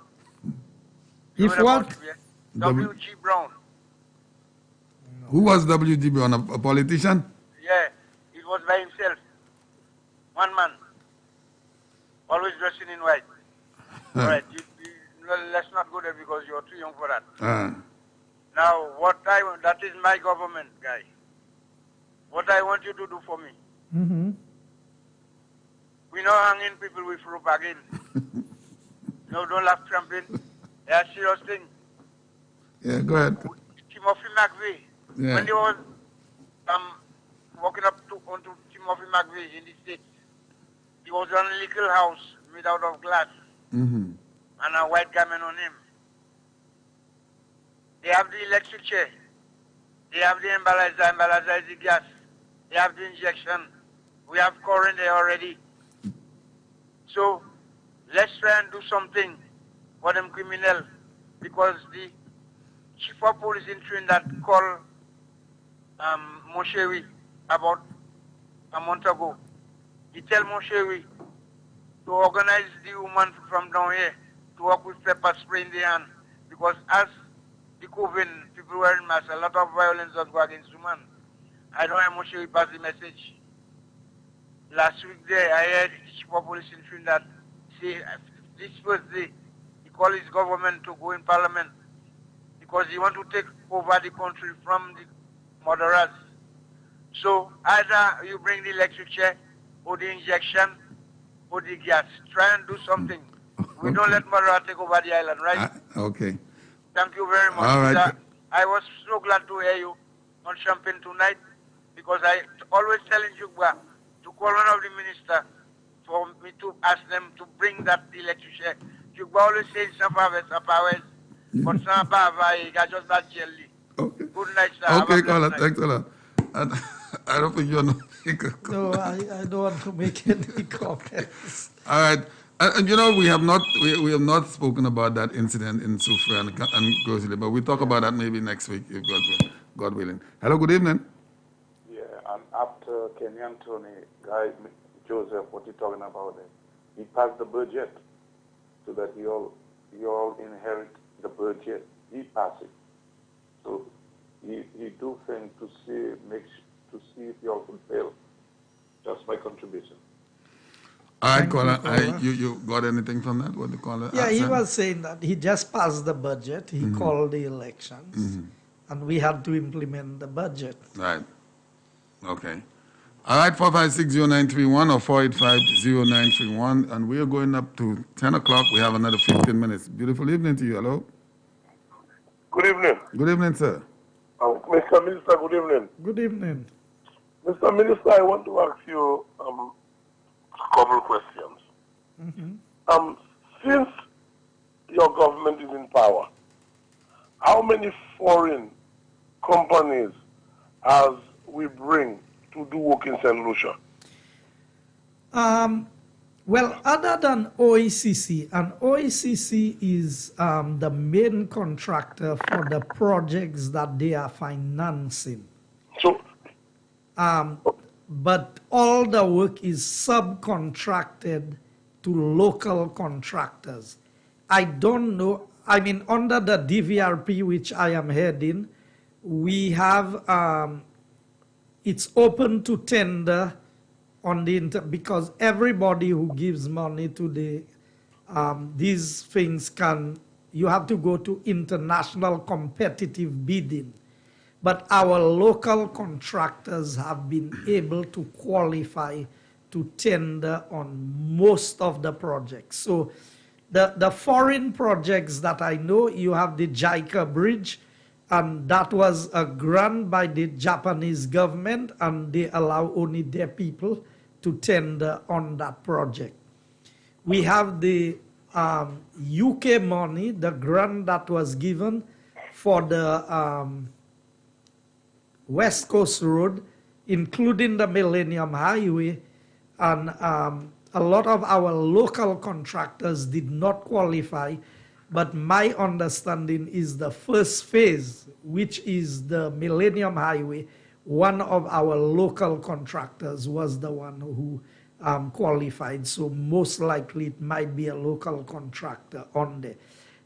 You If heard what? about him, yeah? W.G. Brown. Who was W.G. Brown? A politician? Yeah, it was by himself. One man. Always dressing in white. All right, let's not go there because you're too young for that. Now, that is my government, guy. What I want you to do for me. We not hanging people with rope again. No, don't laugh, Champagne. That's a serious thing. Yeah, go ahead. Timothy McVeigh. Yeah. When they was walking up onto Timothy McVeigh in the States, he was on a little house made out of glass and a white garment on him. They have the electric chair. They have the embalazer is the gas. They have the injection. We have current there already. So let's try and do something for them criminal, because the chief of police in Trinidad called Moshewi about a month ago. He tell Moshewi to organize the woman from down here to work with pepper spray in the hand, because as the COVID, people were in mass, a lot of violence does go against women. I don't know how Moshewi passed the message. Last week there, I heard the chief of police in Trinidad say this Thursday he called his government to go in parliament because he want to take over the country from the murderers. So either you bring the electric chair or the injection or the gas. Try and do something. We don't let murderers take over the island, right? Okay. Thank you very much. All right. I was so glad to hear you on Champagne tonight, because I always telling Jugba to call one of the minister for me to ask them to bring that electric chair. Jugba always says some powers, but some powers, I just not jelly. Okay. Good night, sir. Have a Okay, blessed caller. night. Thanks a lot. I don't think you're no. No, I don't want to make any comments. All right. And we have not spoken about that incident in Sufra and Grosley, but we'll talk about that maybe next week if God willing. Hello, good evening. Yeah, and after Kenyan Tony, Guy Joseph, what you talking about there? He passed the budget so that you all inherit the budget. He passed it. So he do things to see if you all fulfill. Just my contribution. All right, caller. You got anything from that? What the caller? Yeah, he said? was saying that he just passed the budget. He called the elections, and we had to implement the budget. Right. Okay. All right, 4560931 or 4850931, and we are going up to 10 o'clock. We have another 15 minutes. Beautiful evening to you. Hello. Good evening. Good evening, sir. Mr. Minister, good evening. Good evening. Mr. Minister, I want to ask you a couple of questions. Since your government is in power, how many foreign companies as we bring to do work in St. Lucia? Well, other than OECC, and OECC is the main contractor for the projects that they are financing. So, but all the work is subcontracted to local contractors. I don't know, I mean, under the DVRP, which I am heading, we have, it's open to tender on the because everybody who gives money to the these things you have to go to international competitive bidding. But our local contractors have been able to qualify to tender on most of the projects. So the foreign projects that I know, you have the JICA bridge, and that was a grant by the Japanese government, and they allow only their people to tender on that project. We have the UK money, the grant that was given for the West Coast Road, including the Millennium Highway, and a lot of our local contractors did not qualify, but my understanding is the first phase, which is the Millennium Highway, one of our local contractors was the one who qualified, so most likely it might be a local contractor on there.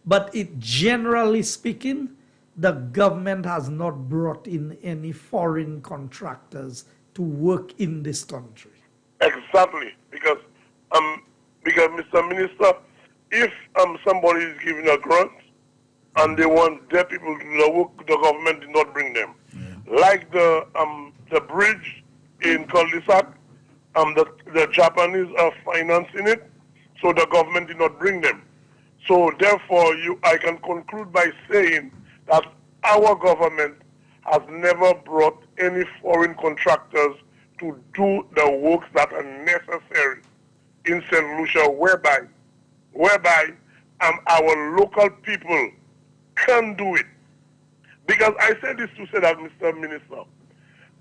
But generally speaking, the government has not brought in any foreign contractors to work in this country. Exactly, because Mr. Minister, if somebody is giving a grant and they want their people to do the work, the government did not bring them. Like the bridge in Cul-de-Sac, the Japanese are financing it, so the government did not bring them. So therefore, I can conclude by saying that our government has never brought any foreign contractors to do the works that are necessary in St. Lucia, whereby our local people can do it. Because I say this to say that, Mr. Minister,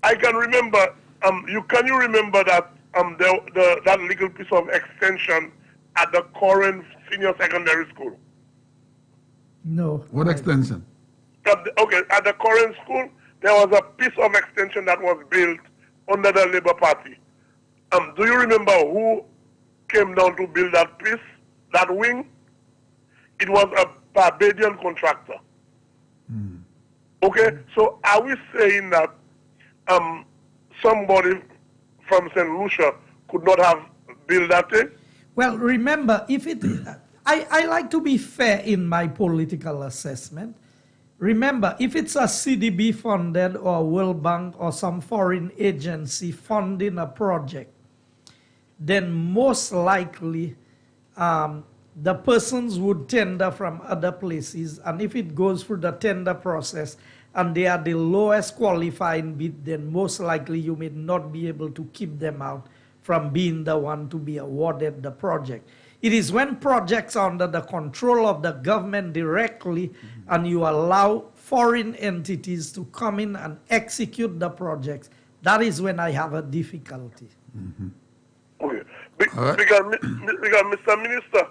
I can remember, can you remember that that little piece of extension at the current senior secondary school? No. What extension? Okay, at the current school, there was a piece of extension that was built under the Labour Party. Do you remember who came down to build that piece, that wing? It was a Barbadian contractor. Okay, so are we saying that somebody from St. Lucia could not have built that thing? Well, remember, I like to be fair in my political assessment. Remember, if it's a CDB funded or World Bank or some foreign agency funding a project, then most likely the persons would tender from other places, and if it goes through the tender process and they are the lowest qualifying bid, then most likely you may not be able to keep them out from being the one to be awarded the project. It is when projects are under the control of the government directly and you allow foreign entities to come in and execute the projects, that is when I have a difficulty. Okay. Because, Mr. Minister,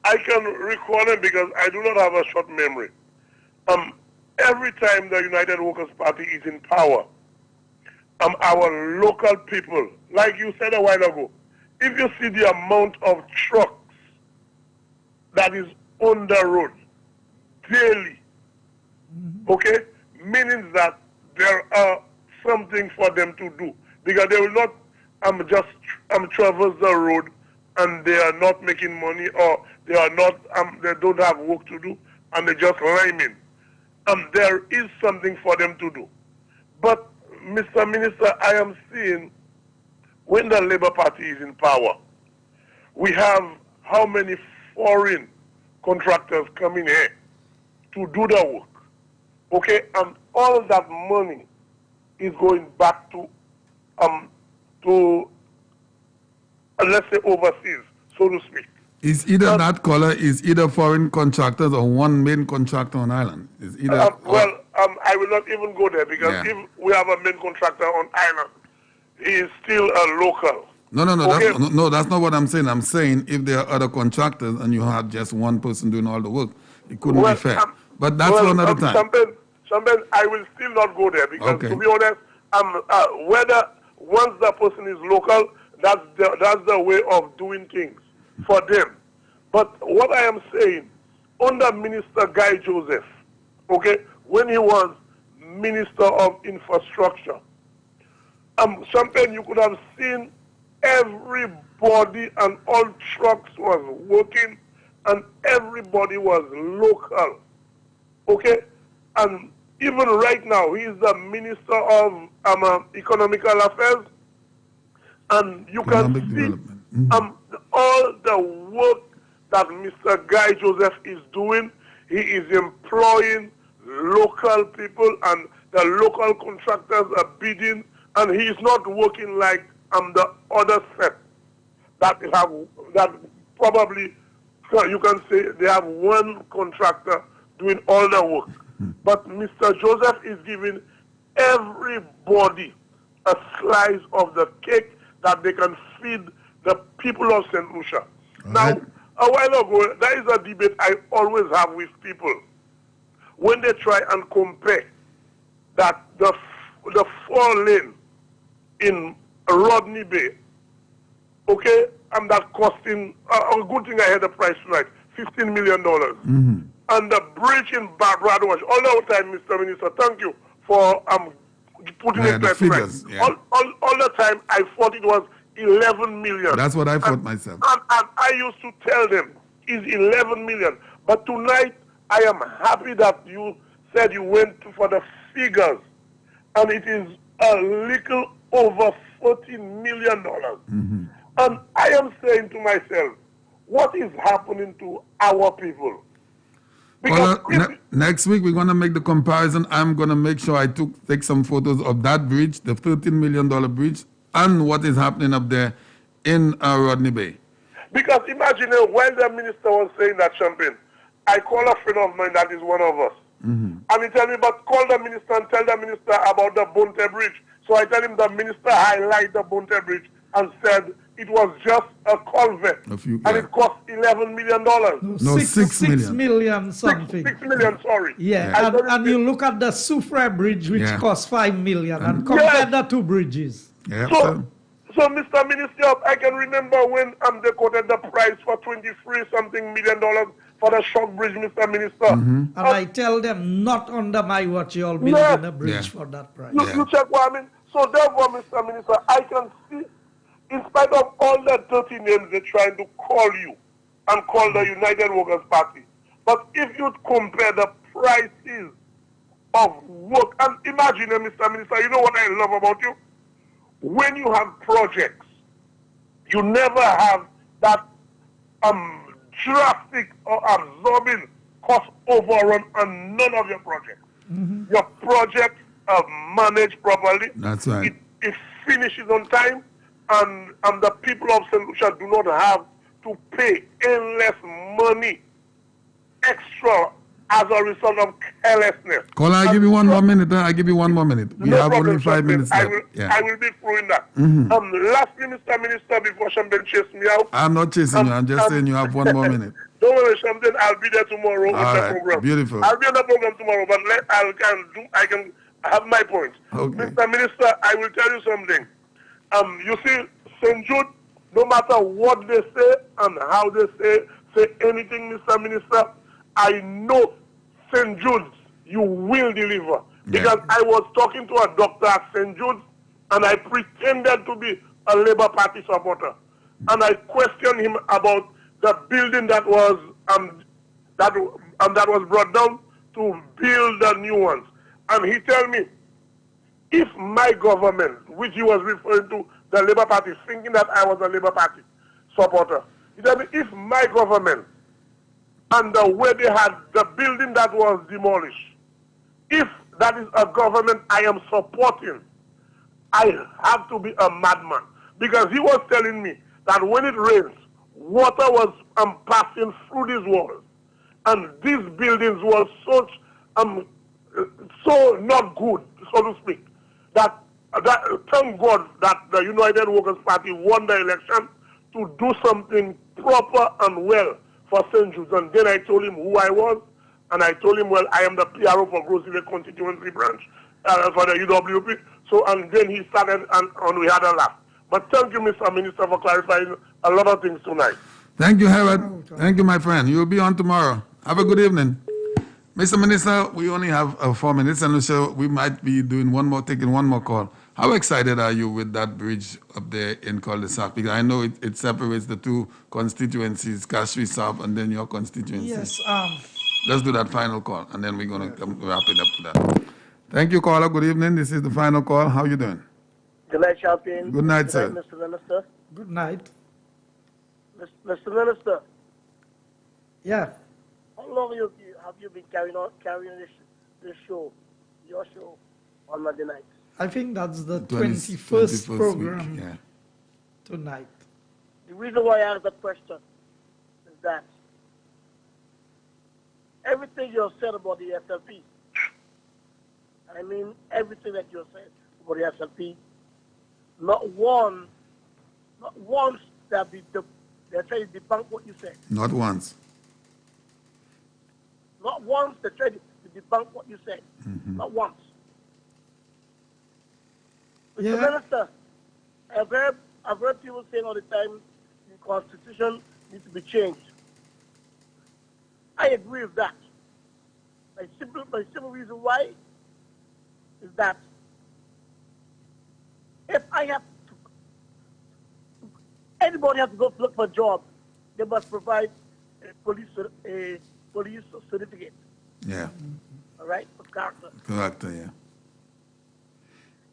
I can recall it because I do not have a short memory. Every time the United Workers' Party is in power, our local people, like you said a while ago, if you see the amount of trucks that is on the road daily, okay, meaning that there are something for them to do because they will not just traverse the road and they are not making money or they are not they don't have work to do and they just lime in. There is something for them to do. But Mr. Minister, I am seeing when the Labour Party is in power, we have how many foreign contractors coming here to do the work, okay? And all that money is going back to let's say overseas, so to speak. Is either that color is either foreign contractors or one main contractor on island? Is either I will not even go there because if we have a main contractor on island, he is still a local. No, Okay. that's not what I'm saying. I'm saying if there are other contractors and you had just one person doing all the work, it couldn't be fair. But that's for another time. Champagne, I will still not go there because to be honest, whether once the person is local, that's the way of doing things for them. But what I am saying, under Minister Guy Joseph, okay, when he was Minister of Infrastructure, Champagne, you could have seen everybody and all trucks was working and everybody was local, okay? And even right now, he is the Minister of Economical Affairs, and you can see all the work that Mr. Guy Joseph is doing. He is employing local people, and the local contractors are bidding, and he is not working like the other set that probably you can say they have one contractor doing all the work. But Mr. Joseph is giving everybody a slice of the cake that they can feed the people of St. Lucia. Now, a while ago, there is a debate I always have with people when they try and compare that the 4-lane in Rodney Bay, okay, and that costing, a good thing I had the price tonight, $15 million. And the bridge in Bradwash, all the time, Mr. Minister, thank you for putting it like figures, all the time, I thought it was 11 million. That's what I thought myself. And I used to tell them, it's 11 million. But tonight, I am happy that you said you went for the figures. And it is a little over $14 million. And I am saying to myself, what is happening to our people? Next week, we're going to make the comparison. I'm going to make sure I take some photos of that bridge, the $13 million bridge, and what is happening up there in Rodney Bay. Because imagine while the minister was saying that, Champagne, I call a friend of mine that is one of us. And he tell me, but call the minister and tell the minister about the Bonte Bridge. So I tell him the minister highlighted the Bonte Bridge and said it was just a culvert. And it cost $11 million. No, $6 million. Something. $6 million, sorry. Yeah, and you look at the Soufrière Bridge, which cost $5 million, and compare the two bridges. So, Mr. Minister, I can remember when they quoted the price for $23-something million for the Shock Bridge, Mr. Minister. And I tell them, not under my watch, you're building a bridge for that price. You check what I mean? So, therefore, Mr. Minister, I can see, in spite of all the dirty names they're trying to call you and call the United Workers' Party, but if you compare the prices of work, and imagine, Mr. Minister, you know what I love about you? When you have projects, you never have that drastic or absorbing cost overrun on none of your projects. Your projects are managed properly. That's right. It finishes on time, and the people of St. Lucia do not have to pay endless money extra as a result of carelessness. Caller, I give you one more minute. I give you one more minute. We No have problem, only 5 Champagne. minutes I left. will, Yeah. I will be through in that. Lastly, Mr. Minister, before Champagne chase me out. I'm not chasing you. I'm just saying you have one more minute. Don't worry, Champagne. I'll be there tomorrow All with the right. program. Beautiful. I'll be on the program tomorrow, but I can have my point. Okay. Mr. Minister, I will tell you something. You see, St. Jude, no matter what they say and how they say anything, Mr. Minister, I know St. Jude's, you will deliver. Because I was talking to a doctor at St. Jude's, and I pretended to be a Labour Party supporter. And I questioned him about the building that was that was brought down to build the new ones. And he told me, if my government, which he was referring to the Labour Party, thinking that I was a Labour Party supporter, he told me, if my government and the way they had the building that was demolished, if that is a government I am supporting, I have to be a madman. Because he was telling me that when it rains, water was passing through these walls. And these buildings were so not good, so to speak, that thank God that the United Workers' Party won the election to do something proper and well for St. Jude's. And then I told him who I was, and I told him, well, I am the PRO for Grosville Constituency Branch for the UWP. So, and then he started, and we had a laugh. But thank you, Mr. Minister, for clarifying a lot of things tonight. Thank you, Howard. Thank you, my friend. You'll be on tomorrow. Have a good evening. Mr. Minister, we only have 4 minutes, and so we might be taking one more call. How excited are you with that bridge up there in cul-de-sac? Because I know it separates the two constituencies, Castries South and then your constituency. Yes. Let's do that final call, and then we're going to wrap it up to that. Thank you, caller. Good evening. This is the final call. How are you doing? Good night, Champagne. Good night, sir. Mr. Minister. Good night. Mr. Minister. Yeah. How long have you been carrying this show, your show, on Monday night? I think that's the 21st program week, yeah. Tonight. The reason why I asked that question is that everything you have said about the SLP, I mean everything that you have said about the SLP, not once they're trying to debunk what you said. Not once. Not once they tried to debunk what you said. Not once. Yeah. Mr. Minister, I've heard people saying all the time the Constitution needs to be changed. I agree with that. My simple reason why is that if I have to, anybody has to go look for a job, they must provide a police certificate. Yeah. All right, of character. Character, yeah.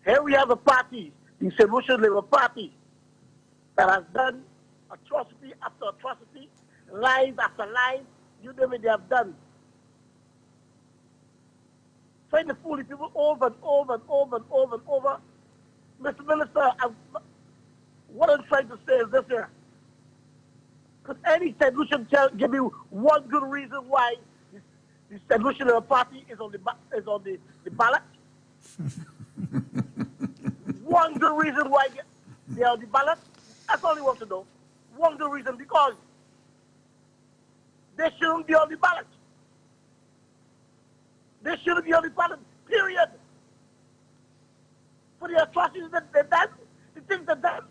Here we have a party, the Solution Labour Party, that has done atrocity after atrocity, lies after lies, you name it, they have done. Trying to fool the people over and over and over and over and over. Mr. Minister, what I'm trying to say is this here. Could any solution give me one good reason why the Solution Labour Party is on the ballot? One good reason why they are on the ballot? That's all I want to know. One good reason, because they shouldn't be on the ballot. They shouldn't be on the ballot, period. For the atrocities that they've done, the things they've done.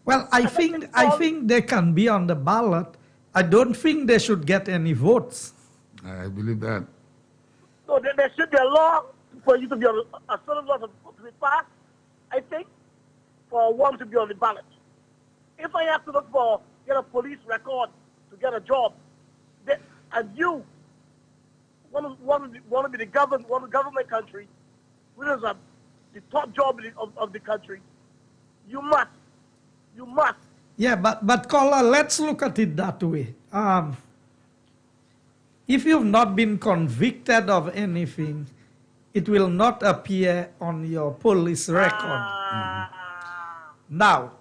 Well, I think they can be on the ballot. I don't think they should get any votes. I believe that. So there should be a law for you to be on a certain law to be passed, I think, for one to be on the ballot. If I have to get a police record to get a job, and you want to be the government country, which is the top job of the country, you must. Yeah, but caller, let's look at it that way. If you've not been convicted of anything, it will not appear on your police record. Now,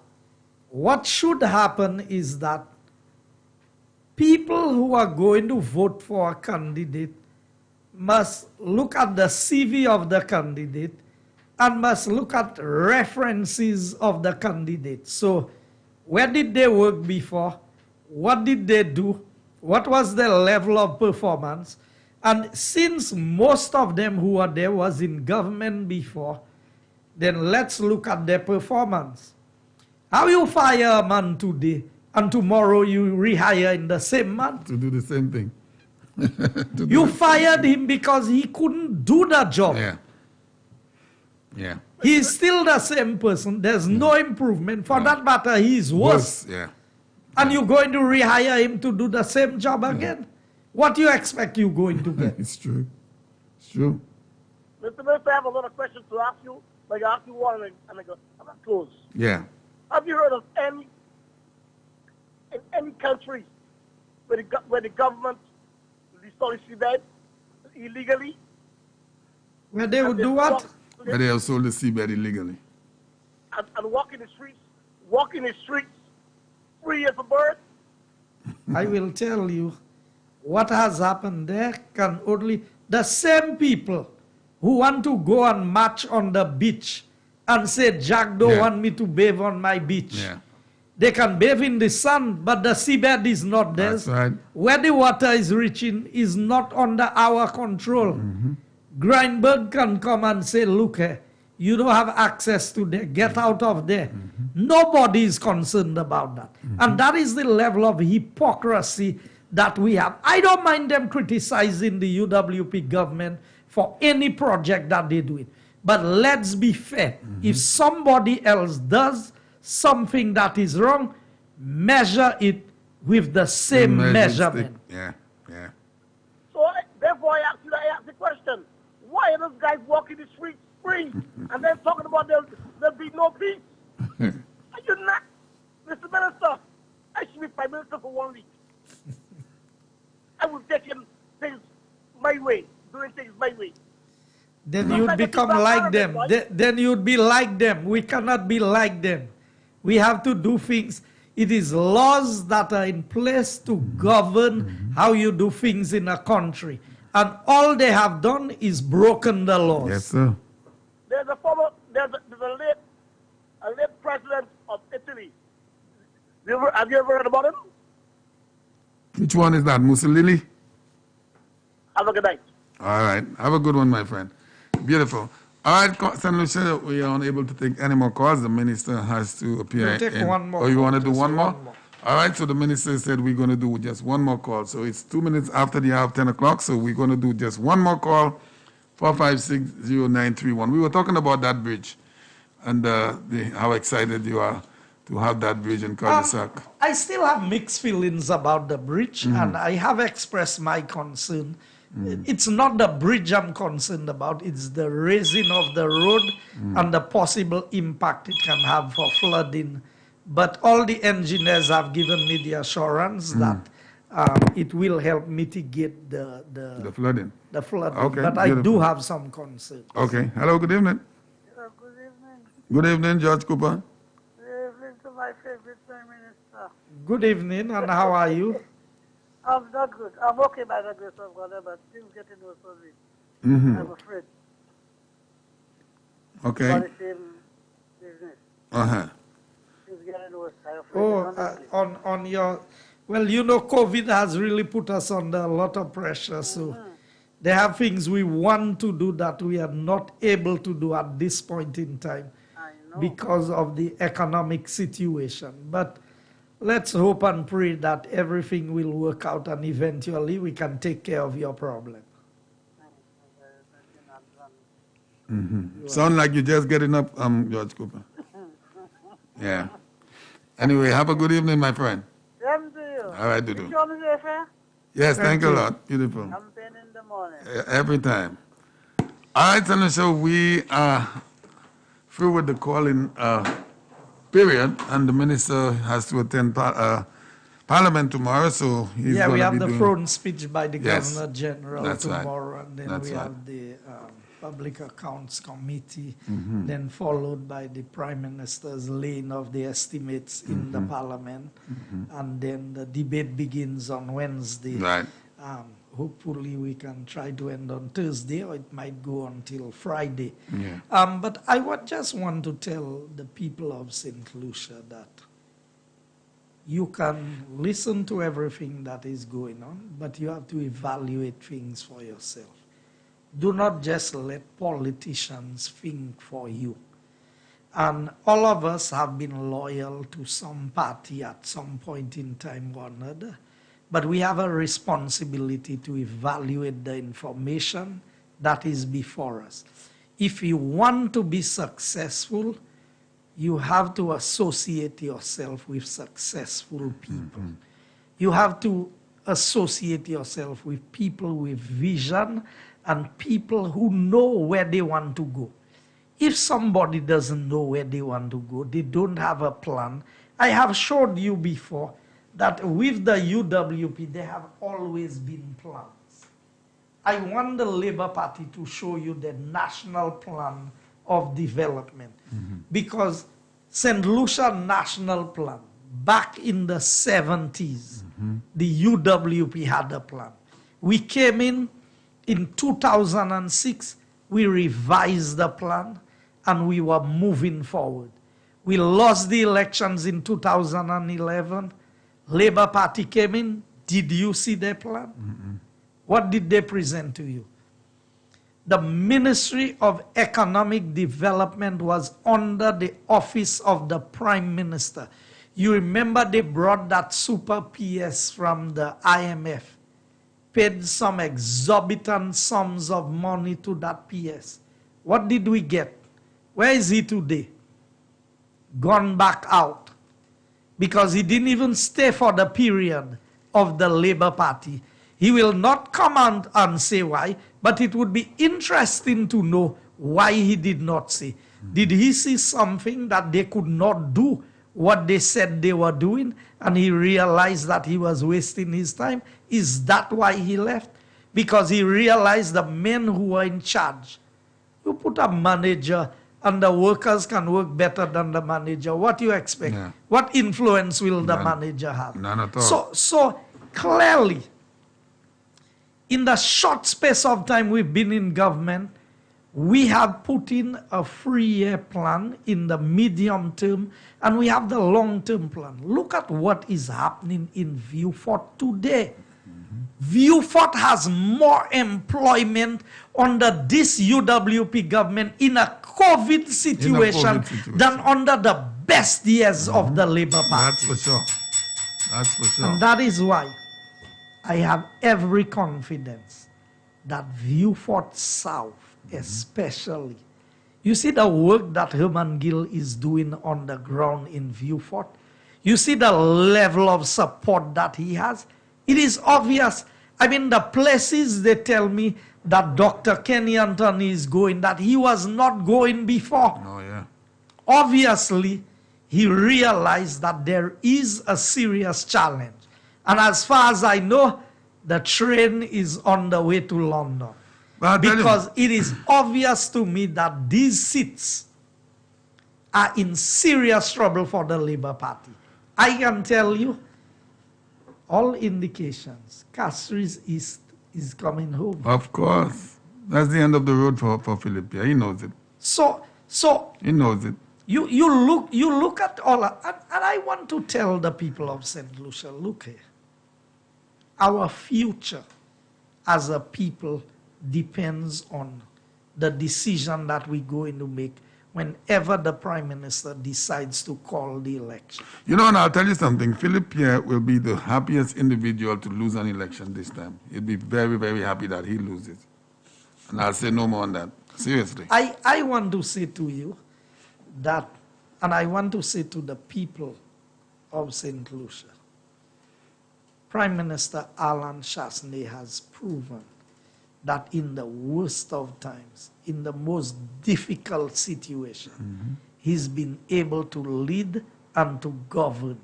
what should happen is that people who are going to vote for a candidate must look at the CV of the candidate and must look at references of the candidate. So, where did they work before? What did they do? What was their level of performance? And since most of them who are there was in government before, then let's look at their performance. How you fire a man today and tomorrow you rehire in the same month? To do the same thing. You fired him because he couldn't do the job. Yeah. Yeah. He's still the same person. There's no improvement. For that matter, he's worse. Yeah. And you're going to rehire him to do the same job again? What do you expect you're going to get? It's true. It's true. Mr. Minister, I have a lot of questions to ask you, but I ask you one and I'm going to close. Yeah. Have you heard of in any country where the government destroys seabed illegally? Where they would do what? Where they have sold the seabed illegally. And walk in the streets, free as a bird? I will tell you, what has happened there can only... The same people who want to go and march on the beach and say, Jack don't want me to bathe on my beach. Yeah. They can bathe in the sun, but the seabed is not theirs. That's right. Where the water is reaching is not under our control. Grindberg can come and say, look here, you don't have access to there, get out of there. Nobody is concerned about that. And that is the level of hypocrisy that we have. I don't mind them criticizing the UWP government for any project that they do it. But let's be fair. If somebody else does something that is wrong, measure it with the same measurement. Yeah, yeah. So, therefore, I ask the question, why are those guys walking the streets free and then talking about there'll be no peace? Are you not? Mr. Minister, I should be Prime Minister for 1 week. I will take things my way, doing things my way. Then you'd become like them. Then you'd be like them. We cannot be like them. We have to do things. It is laws that are in place to govern how you do things in a country. And all they have done is broken the laws. Yes, sir. There's a late president of Italy. Have you ever heard about him? Which one is that? Mussolini? Have a good night. All right. Have a good one, my friend. Beautiful. All right, St. Lucia, we are unable to take any more calls. The minister has to appear. We'll take one more. Oh, you want to do Just one more? one more. All right, so the minister said we're going to do just one more call. So it's 2 minutes after the hour of 10 o'clock, so we're going to do just one more call, 4560931. We were talking about that bridge and how excited you are to have that bridge in cul-de-sac. I still have mixed feelings about the bridge, and I have expressed my concern. It's not the bridge I'm concerned about, it's the raising of the road and the possible impact it can have for flooding. But all the engineers have given me the assurance that it will help mitigate the flooding. The flooding. Okay, but I do have some concerns. Okay. Hello, good evening. Good evening. Good evening, George Cooper. Good evening to my favorite Prime Minister. Good evening, and how are you? I'm not good. I'm okay by the grace of God, but things getting worse for me. I'm afraid. Okay. For the same business. Things getting worse. I'm afraid. On your... Well, you know, COVID has really put us under a lot of pressure, so there are things we want to do that we are not able to do at this point in time because of the economic situation. But let's hope and pray that everything will work out and eventually we can take care of your problem. Sound like you're just getting up, George Cooper. Yeah. Anyway, have a good evening, my friend. Same to you. All right, Dudu. You show me the fair? Yes, thank you a lot. Beautiful. I'm paying in the morning. Every time. All right, and so we are through with the calling period, and the minister has to attend Parliament tomorrow, so he's yeah, going we to have be the doing... throne speech by the Yes, Governor General that's tomorrow, right. and then That's we right. have the Public Accounts Committee, Mhm. then followed by the Prime Minister's laying of the estimates in the Mhm. Parliament, Mhm. and then the debate begins on Wednesday. Right. Hopefully we can try to end on Thursday, or it might go until Friday. Yeah. But I would just want to tell the people of St. Lucia that you can listen to everything that is going on, but you have to evaluate things for yourself. Do not just let politicians think for you. And all of us have been loyal to some party at some point in time or another, but we have a responsibility to evaluate the information that is before us. If you want to be successful, you have to associate yourself with successful people. You have to associate yourself with people with vision and people who know where they want to go. If somebody doesn't know where they want to go, they don't have a plan. I have showed you before that with the UWP, there have always been plans. I want the Labour Party to show you the national plan of development. Because St. Lucia National Plan, back in the 70s, the UWP had a plan. We came in 2006, we revised the plan, and we were moving forward. We lost the elections in 2011. Labour Party came in. Did you see their plan? What did they present to you? The Ministry of Economic Development was under the office of the Prime Minister. You remember they brought that super PS from the IMF, paid some exorbitant sums of money to that PS. What did we get? Where is he today? Gone back out. Because he didn't even stay for the period of the Labour Party. He will not come out and say why, but it would be interesting to know why he did not say. Did he see something that they could not do what they said they were doing, and he realized that he was wasting his time? Is that why he left? Because he realized the men who were in charge. You put a manager and the workers can work better than the manager. What do you expect? Yeah. What influence will the None. manager have? None at all. So clearly, in the short space of time we've been in government, we have put in a 3-year plan in the medium term, and we have the long-term plan. Look at what is happening in Viewfort today. Viewfort has more employment under this UWP government in a COVID situation, than under the best years of the Labour Party. That's for sure. That's for sure. And that is why I have every confidence that Viewfort South, especially, you see the work that Herman Gill is doing on the ground in Viewfort. You see the level of support that he has. It is obvious. I mean, the places they tell me that Dr. Kenny Anthony is going, that he was not going before. Oh, yeah. Obviously, he realized that there is a serious challenge. And as far as I know, the train is on the way to London. Because it is obvious to me that these seats are in serious trouble for the Labour Party. I can tell you, all indications, Castries East is coming home. Of course. That's the end of the road for Philip. Yeah, he knows it. So He knows it. you look at all, and I want to tell the people of St. Lucia, look here. Our future as a people depends on the decision that we're going to make whenever the Prime Minister decides to call the election. You know, and I'll tell you something. Philip Pierre will be the happiest individual to lose an election this time. He'll be very, very happy that he loses. And I'll say no more on that. Seriously. I want to say to you that, and I want to say to the people of St. Lucia, Prime Minister Alan Chasney has proven that in the worst of times, in the most difficult situation, he's been able to lead and to govern.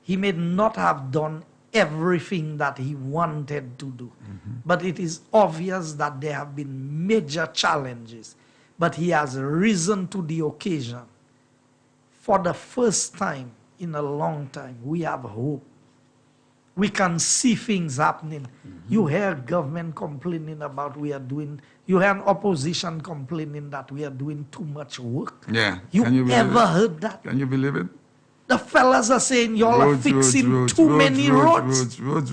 He may not have done everything that he wanted to do. But it is obvious that there have been major challenges. But he has risen to the occasion. For the first time in a long time, we have hope. We can see things happening. You hear government complaining about you hear an opposition complaining that we are doing too much work. Yeah. You Can you believe ever it? heard that? Can you believe it? The fellas are saying y'all are fixing too many roads. Roads.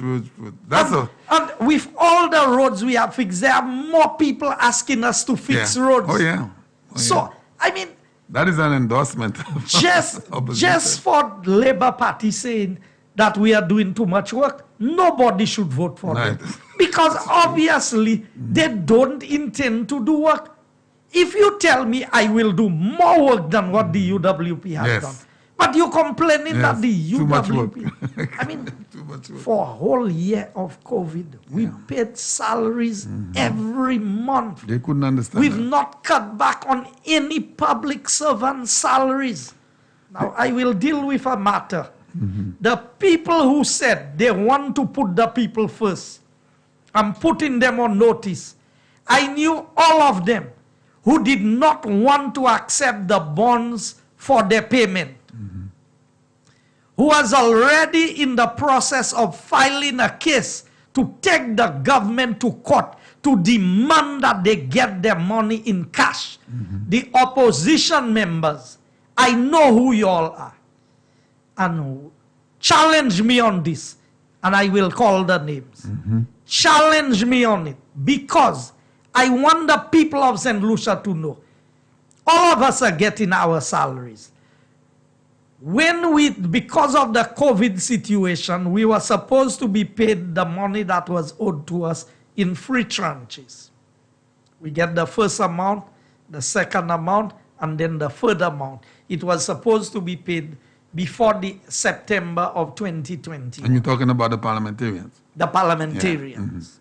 That's And with all the roads we have fixed, there are more people asking us to fix roads. Oh, yeah. So, I mean, that is an endorsement. just for Labour Party saying that we are doing too much work, nobody should vote for them. Because obviously, they don't intend to do work. If you tell me I will do more work than what the UWP has done, but you're complaining that the UWP, I mean, for a whole year of COVID, we paid salaries every month. They couldn't understand We've that. not cut back on any public servant salaries. Now, I will deal with a matter. The people who said they want to put the people first, I'm putting them on notice. I knew all of them who did not want to accept the bonds for their payment, who was already in the process of filing a case to take the government to court to demand that they get their money in cash. The opposition members, I know who you all are, and challenge me on this, and I will call the names. Challenge me on it, because I want the people of St. Lucia to know all of us are getting our salaries. Because of the COVID situation, we were supposed to be paid the money that was owed to us in 3 tranches. We get the first amount, the second amount, and then the third amount. It was supposed to be paid before the September of 2020. And you're talking about the parliamentarians? The parliamentarians.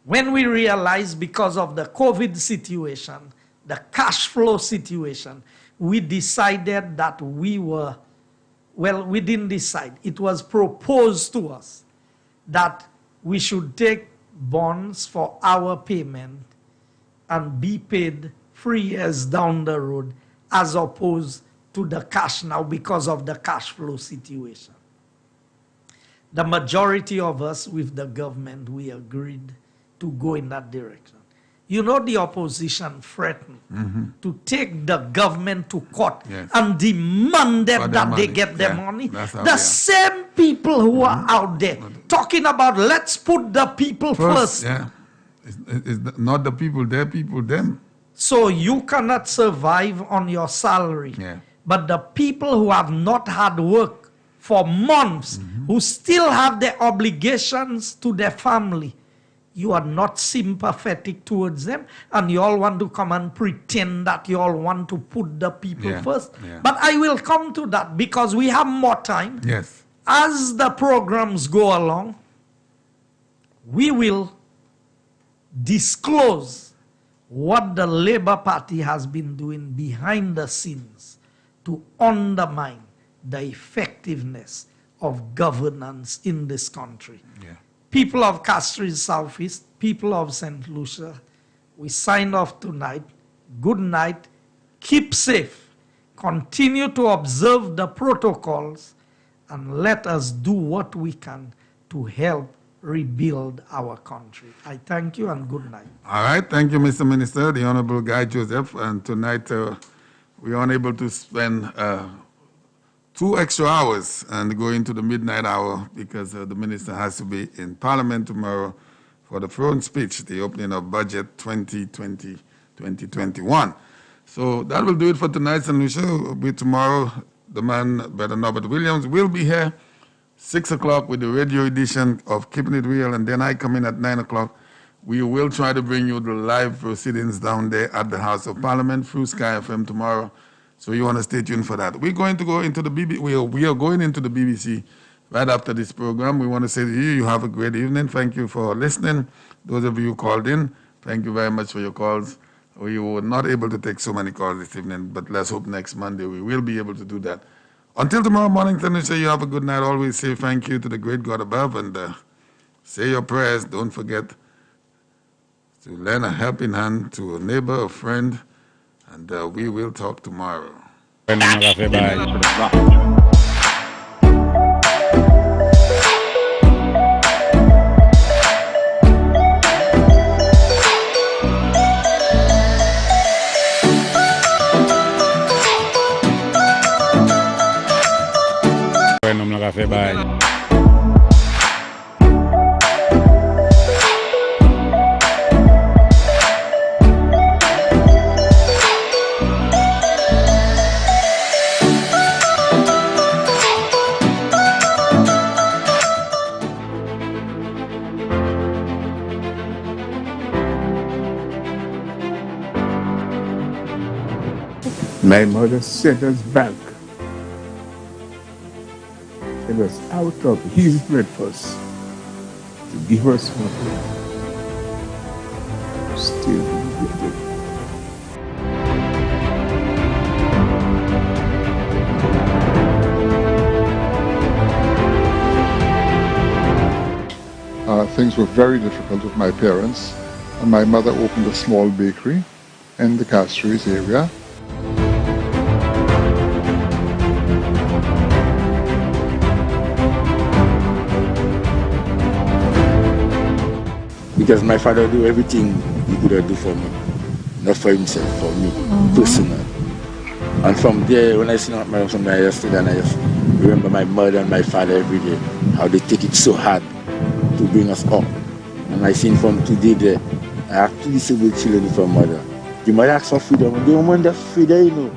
When we realized, because of the COVID situation, the cash flow situation, we decided that we didn't decide. It was proposed to us that we should take bonds for our payment and be paid 3 years down the road, as opposed to the cash now because of the cash flow situation. The majority of us with the government, we agreed to go in that direction. You know, the opposition threatened to take the government to court and demanded that they get their money. The same people who are out there talking about let's put the people first. Yeah. It's not the people, their people, them. So you cannot survive on your salary. But the people who have not had work for months, who still have their obligations to their family, you are not sympathetic towards them, and you all want to come and pretend that you all want to put the people first. But I will come to that because we have more time. As the programs go along, we will disclose what the Labour Party has been doing behind the scenes to undermine the effectiveness of governance in this country. People of Castries Southeast, people of St. Lucia, we sign off tonight. Good night. Keep safe. Continue to observe the protocols, and let us do what we can to help rebuild our country. I thank you and good night. All right. Thank you, Mr. Minister, the Honorable Guy Joseph. And tonight we are unable to spend 2 extra hours and go into the midnight hour because the minister has to be in Parliament tomorrow for the throne speech, the opening of budget 2020-2021. So that will do it for tonight's St. Lucia. Tomorrow, the man, Brother Norbert Williams, will be here 6 o'clock with the radio edition of Keeping It Real, and then I come in at 9 o'clock. We will try to bring you the live proceedings down there at the House of Parliament through Sky FM tomorrow. So you want to stay tuned for that. We're going to go into the BBC. We are going into the BBC right after this program. We want to say to you, you have a great evening. Thank you for listening. Those of you who called in, thank you very much for your calls. We were not able to take so many calls this evening, but let's hope next Monday we will be able to do that. Until tomorrow morning, Tanisha, you have a good night. Always say thank you to the great God above and say your prayers. Don't forget to lend a helping hand to a neighbor, a friend, and we will talk tomorrow. Bye. My mother sent us back. Sent us out of his breakfast to give us water. Still didn't get it. Things were very difficult with my parents, and my mother opened a small bakery in the Castries area. Because my father do everything he could do for me, not for himself, for me, personal. And from there, when I see my mom yesterday, and I just remember my mother and my father every day, how they take it so hard to bring us up. And I seen from today there, I have two disabled children from mother. The mother asks for freedom, and they want that freedom, you know.